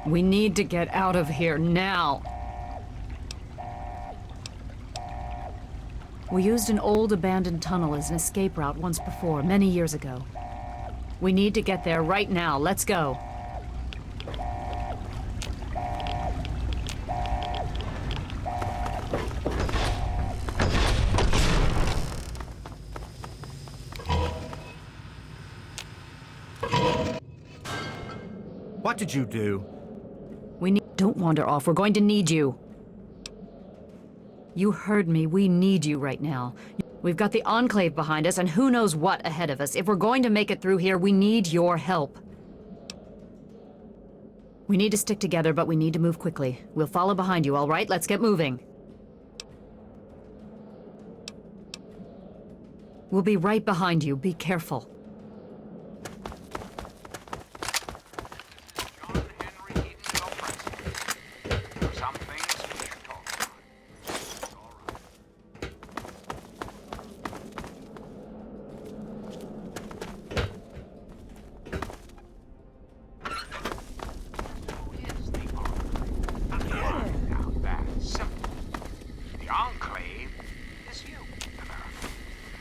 We need to get out of here now. We used an old abandoned tunnel as an escape route once before, many years ago. We need to get there right now. Let's go. What did you do? Don't wander off. We're going to need you. You heard me. We need you right now. We've got the Enclave behind us, and who knows what ahead of us. If we're going to make it through here, we need your help. We need to stick together, but we need to move quickly. We'll follow behind you, all right? Let's get moving. We'll be right behind you. Be careful.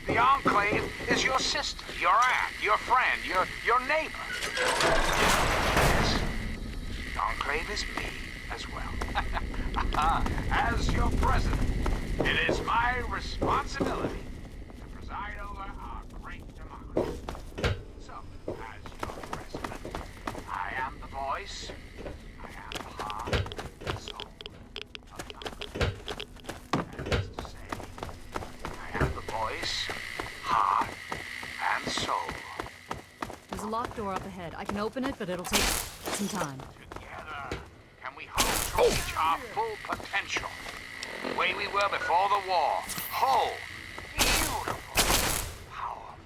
The Enclave is your sister, your aunt, your friend, your neighbor. Yes, the Enclave is me as well. As your president, it is my responsibility to preside over our great democracy. So, as your president, I am the voice, I am the heart and soul of the Enclave. That is to say, I am the voice, heart, and soul. There's a locked door up ahead. I can open it, but it'll take some time. Together, can we hope to reach our full potential? The way we were before the war. Whole, beautiful, powerful.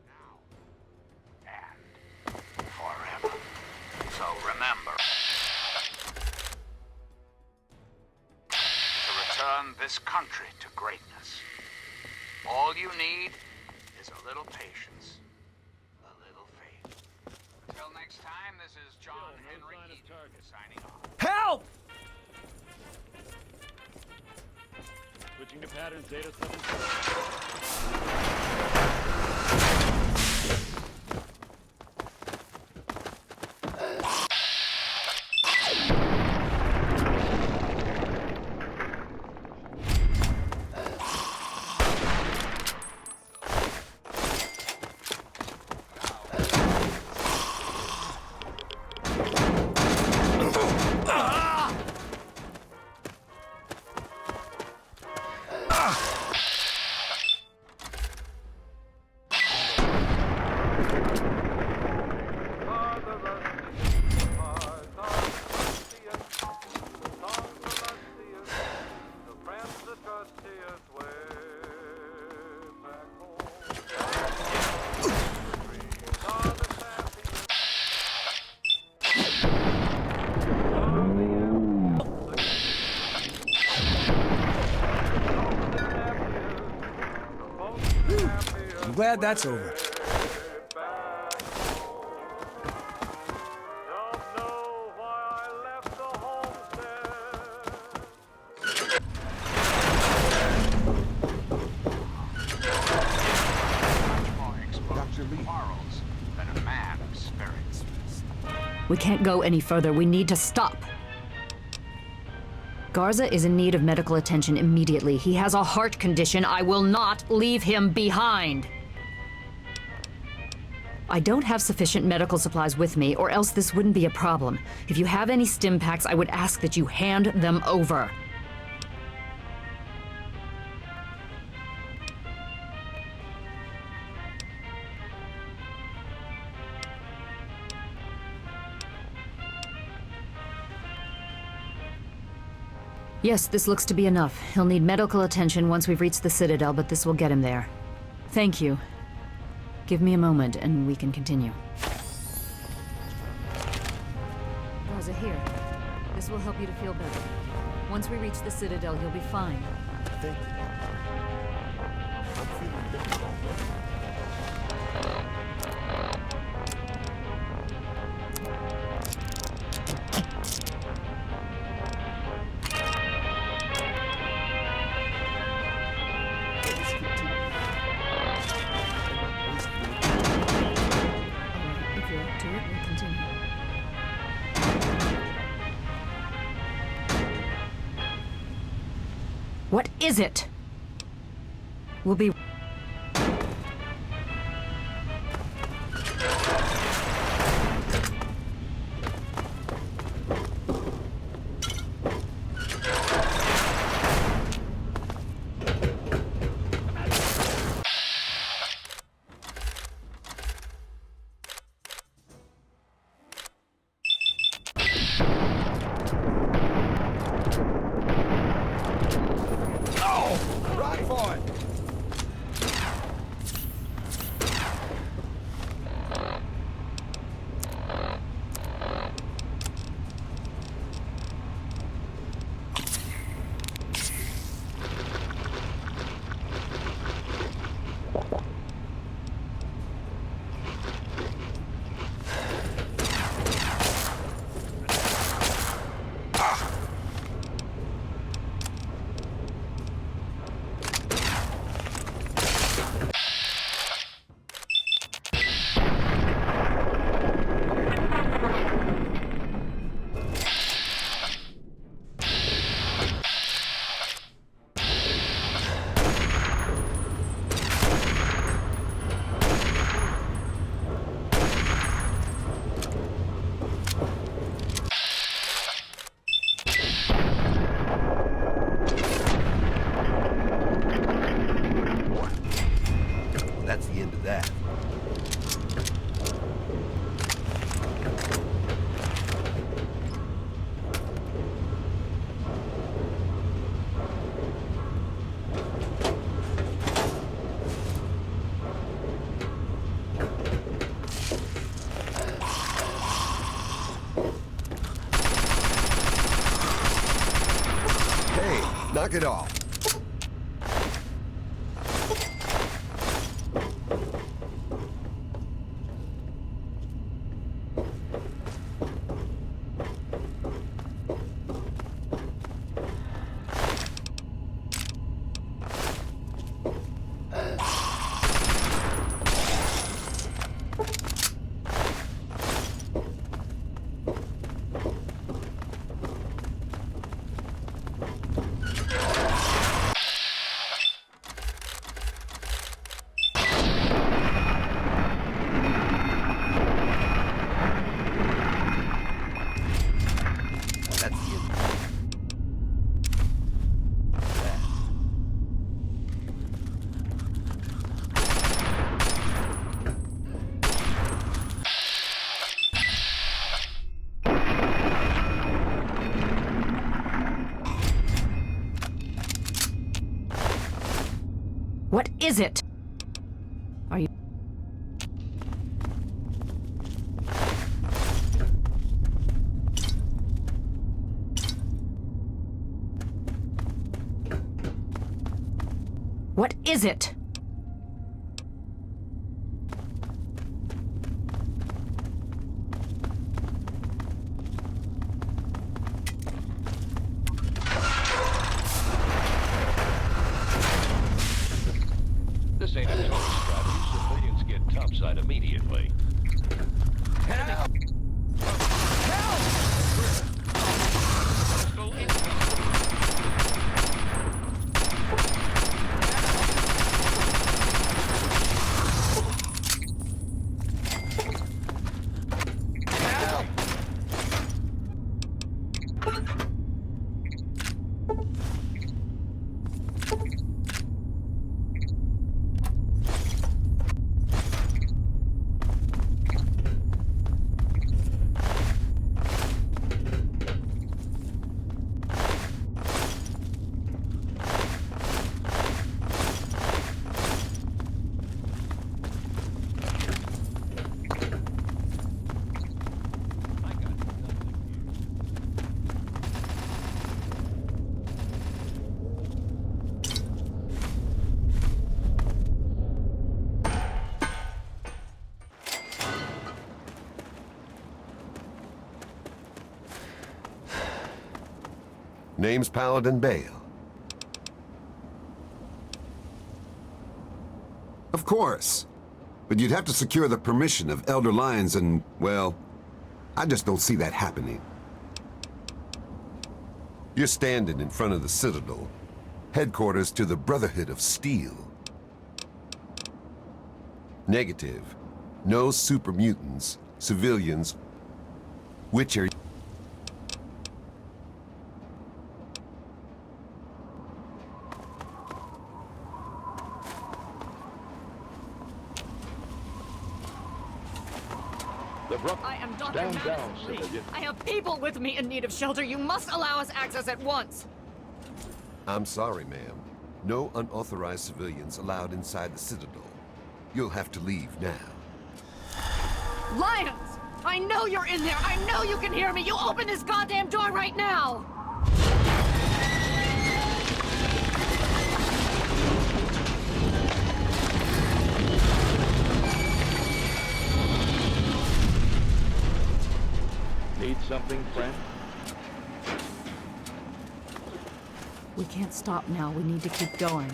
Now and forever. So remember, to return this country to greatness, all you need is a little patience, a little faith. Until next time, this is John Henry Eaton signing off. Help! Switching to patterns, Zeta 7. glad that's over. We can't go any further. We need to stop. Garza is in need of medical attention immediately. He has a heart condition. I will not leave him behind. I don't have sufficient medical supplies with me, or else this wouldn't be a problem. If you have any stim packs, I would ask that you hand them over. Yes, this looks to be enough. He'll need medical attention once we've reached the Citadel, but this will get him there. Thank you. Give me a moment, and we can continue. Garza, here. This will help you to feel better. Once we reach the Citadel, you'll be fine. Thank you. I'm feeling better. What is it? We'll be... That's the end of that. Hey, knock it off. What is it? Are you... What is it? Name's Paladin Bale. Of course. But you'd have to secure the permission of Elder Lyons and, well, I just don't see that happening. You're standing in front of the Citadel, headquarters to the Brotherhood of Steel. Negative. No super mutants, civilians. Which are... I am Dr. Stand Madison down, Lee. civilian. I have people with me in need of shelter. You must allow us access at once. I'm sorry, ma'am. No unauthorized civilians allowed inside the Citadel. You'll have to leave now. Lions! I know you're in there. I know you can hear me. You open this goddamn door right now. Need something, friend? We can't stop now. We need to keep going.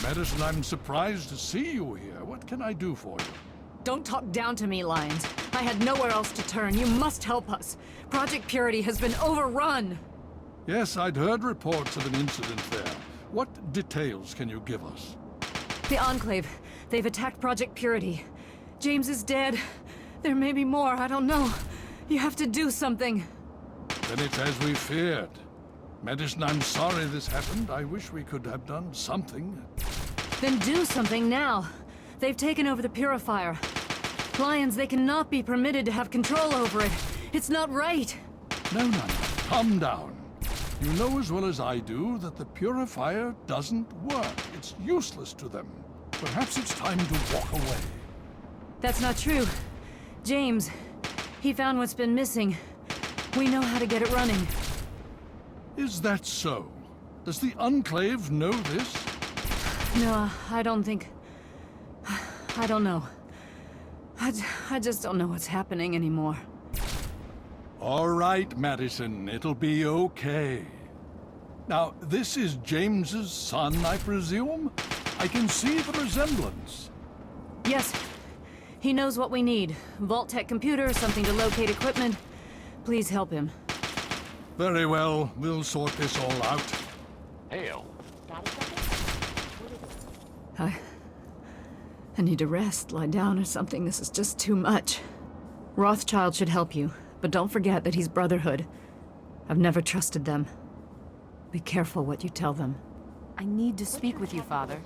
Madison, I'm surprised to see you here. What can I do for you? Don't talk down to me, Lyons. I had nowhere else to turn. You must help us. Project Purity has been overrun. Yes, I'd heard reports of an incident there. What details can you give us? The Enclave. They've attacked Project Purity. James is dead. There may be more. I don't know. You have to do something. Then it's as we feared. Madison, I'm sorry this happened. I wish we could have done something. Then do something now. They've taken over the Purifier. Lyons, they cannot be permitted to have control over it. It's not right. No. Calm down. You know as well as I do that the Purifier doesn't work. It's useless to them. Perhaps it's time to walk away. That's not true. James, he found what's been missing. We know how to get it running. Is that so? Does the Enclave know this? No, I don't think... I don't know. I just don't know what's happening anymore. All right, Madison. It'll be okay. Now, this is James's son, I presume? I can see the resemblance. Yes. He knows what we need. Vault-Tec computer, something to locate equipment. Please help him. Very well. We'll sort this all out. Hail. I need to rest, lie down or something. This is just too much. Rothschild should help you, but don't forget that he's Brotherhood. I've never trusted them. Be careful what you tell them. I need to speak with you, Father.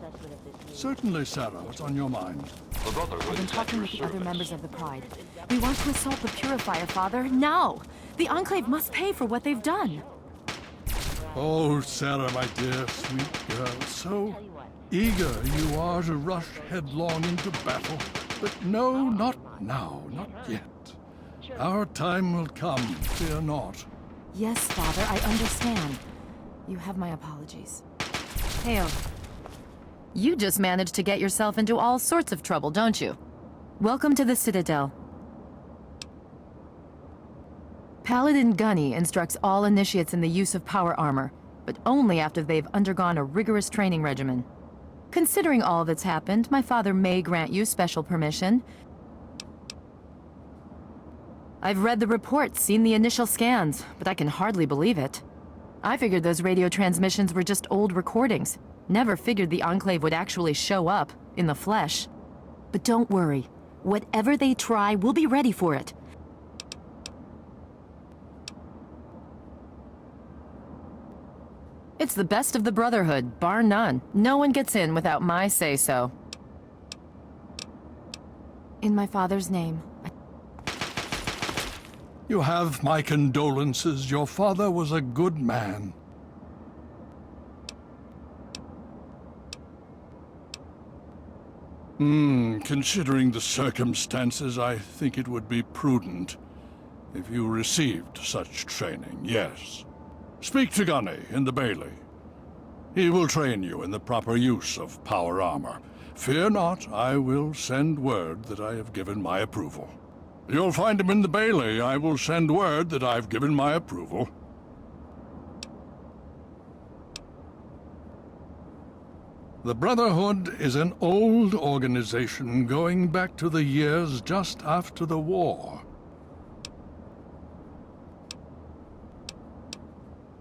Certainly, Sarah. What's on your mind? I've been talking with the other members of the Pride. We want to assault the Purifier, Father, now! The Enclave must pay for what they've done. Oh, Sarah, my dear, sweet girl. So eager you are to rush headlong into battle. But no, not now, not yet. Our time will come, fear not. Yes, Father, I understand. You have my apologies. Hale, you just managed to get yourself into all sorts of trouble, don't you? Welcome to the Citadel. Paladin Gunny instructs all initiates in the use of power armor, but only after they've undergone a rigorous training regimen. Considering all that's happened, my father may grant you special permission. I've read the reports, seen the initial scans, but I can hardly believe it. I figured those radio transmissions were just old recordings. Never figured the Enclave would actually show up, in the flesh. But don't worry. Whatever they try, we'll be ready for it. It's the best of the Brotherhood, bar none. No one gets in without my say-so. In my father's name, You have my condolences. Your father was a good man. Considering the circumstances, I think it would be prudent if you received such training, yes. Speak to Gunny in the Bailey. He will train you in the proper use of power armor. Fear not, I will send word that I have given my approval. You'll find him in the Bailey. I will send word that I've given my approval. The Brotherhood is an old organization going back to the years just after the war.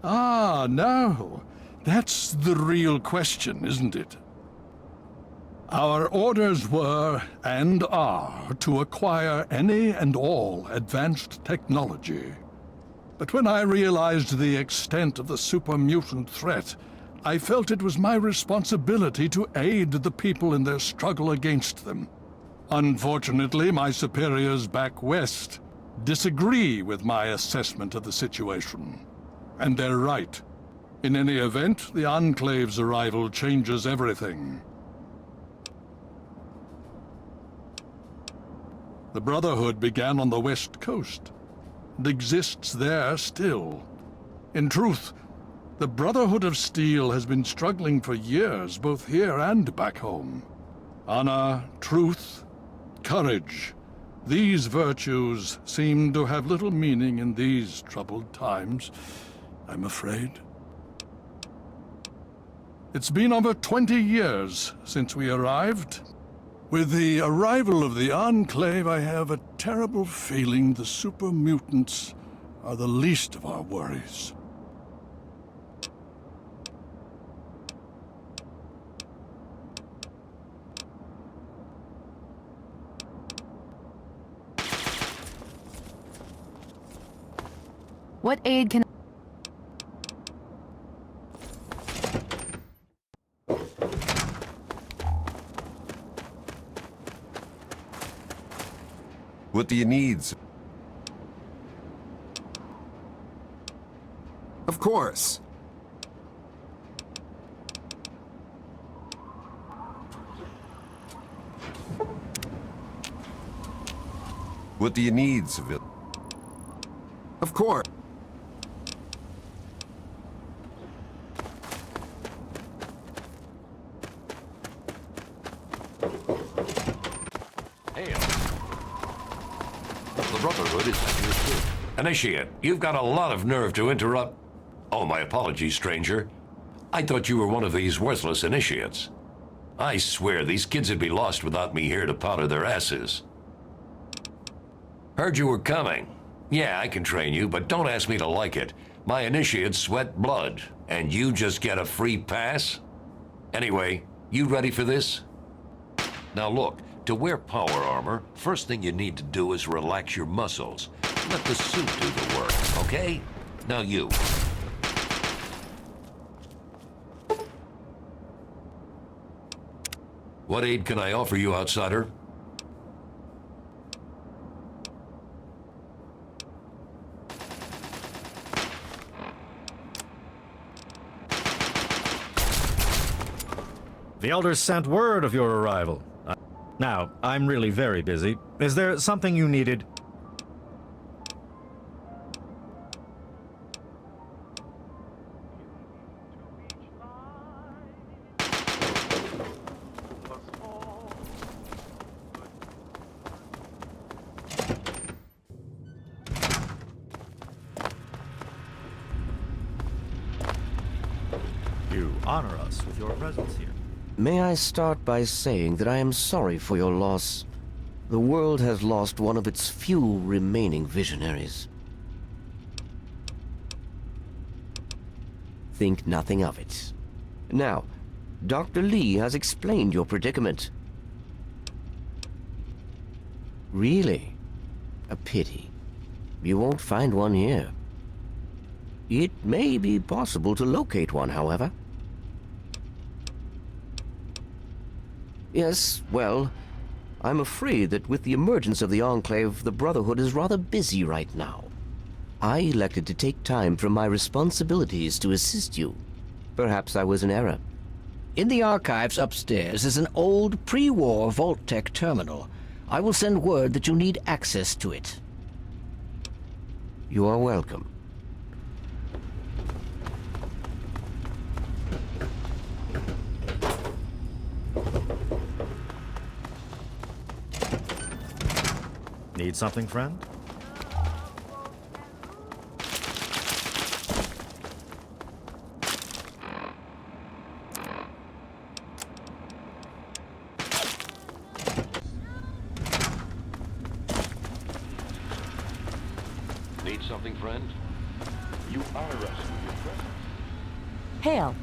Ah, no. That's the real question, isn't it? Our orders were, and are, to acquire any and all advanced technology. But when I realized the extent of the super mutant threat, I felt it was my responsibility to aid the people in their struggle against them. Unfortunately, my superiors back west disagree with my assessment of the situation. And they're right. In any event, the Enclave's arrival changes everything. The Brotherhood began on the West Coast, and exists there still. In truth, the Brotherhood of Steel has been struggling for years, both here and back home. Honor, truth, courage. These virtues seem to have little meaning in these troubled times, I'm afraid. It's been over 20 years since we arrived. With the arrival of the Enclave, I have a terrible feeling the super mutants are the least of our worries. what aid can... What do you need? Of course. What do you need, civilian? Of course. Brotherhood is understood. Initiate, you've got a lot of nerve to interrupt. Oh, my apologies, stranger. I thought you were one of these worthless initiates. I swear these kids would be lost without me here to powder their asses. Heard you were coming. Yeah, I can train you, but don't ask me to like it. My initiates sweat blood, and you just get a free pass? Anyway, you ready for this? Now look. To wear power armor, first thing you need to do is relax your muscles. Let the suit do the work, okay? Now you. What aid can I offer you, outsider? The Elders sent word of your arrival. Now, I'm really very busy. Is there something you needed? You honor us with your presence here. May I start by saying that I am sorry for your loss. The world has lost one of its few remaining visionaries. Think nothing of it. Now, Dr. Lee has explained your predicament. Really? A pity. You won't find one here. It may be possible to locate one, however. Yes, well, I'm afraid that with the emergence of the Enclave, the Brotherhood is rather busy right now. I elected to take time from my responsibilities to assist you. Perhaps I was in error. In the archives upstairs is an old pre-war Vault-Tec terminal. I will send word that you need access to it. You are welcome. Need something, friend? Need something, friend? You honor us with your presence. Hail.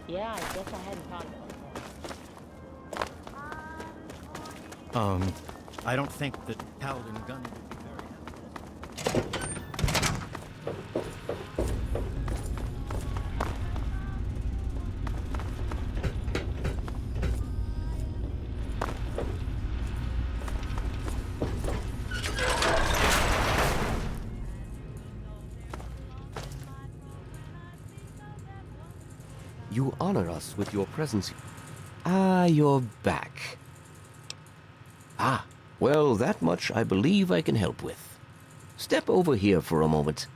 Yeah, I guess I hadn't thought about I don't think that Paladin Gunny would be very happy. You honor us with your presence. Ah, you're back. Ah, well, that much I believe I can help with. Step over here for a moment.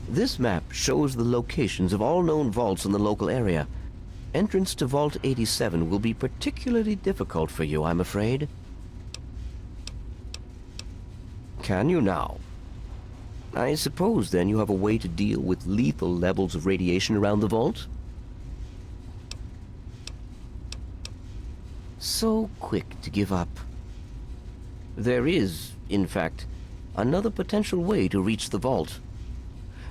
This map shows the locations of all known vaults in the local area. Entrance to Vault 87 will be particularly difficult for you, I'm afraid. Can you now? I suppose then you have a way to deal with lethal levels of radiation around the vault? So quick to give up. There is, in fact, another potential way to reach the vault.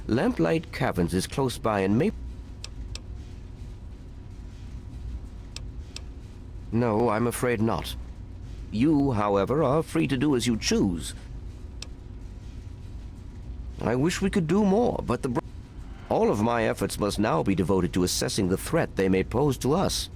Lamplight Caverns is close by and may... No, I'm afraid not. You, however, are free to do as you choose. I wish we could do more, but all of my efforts must now be devoted to assessing the threat they may pose to us.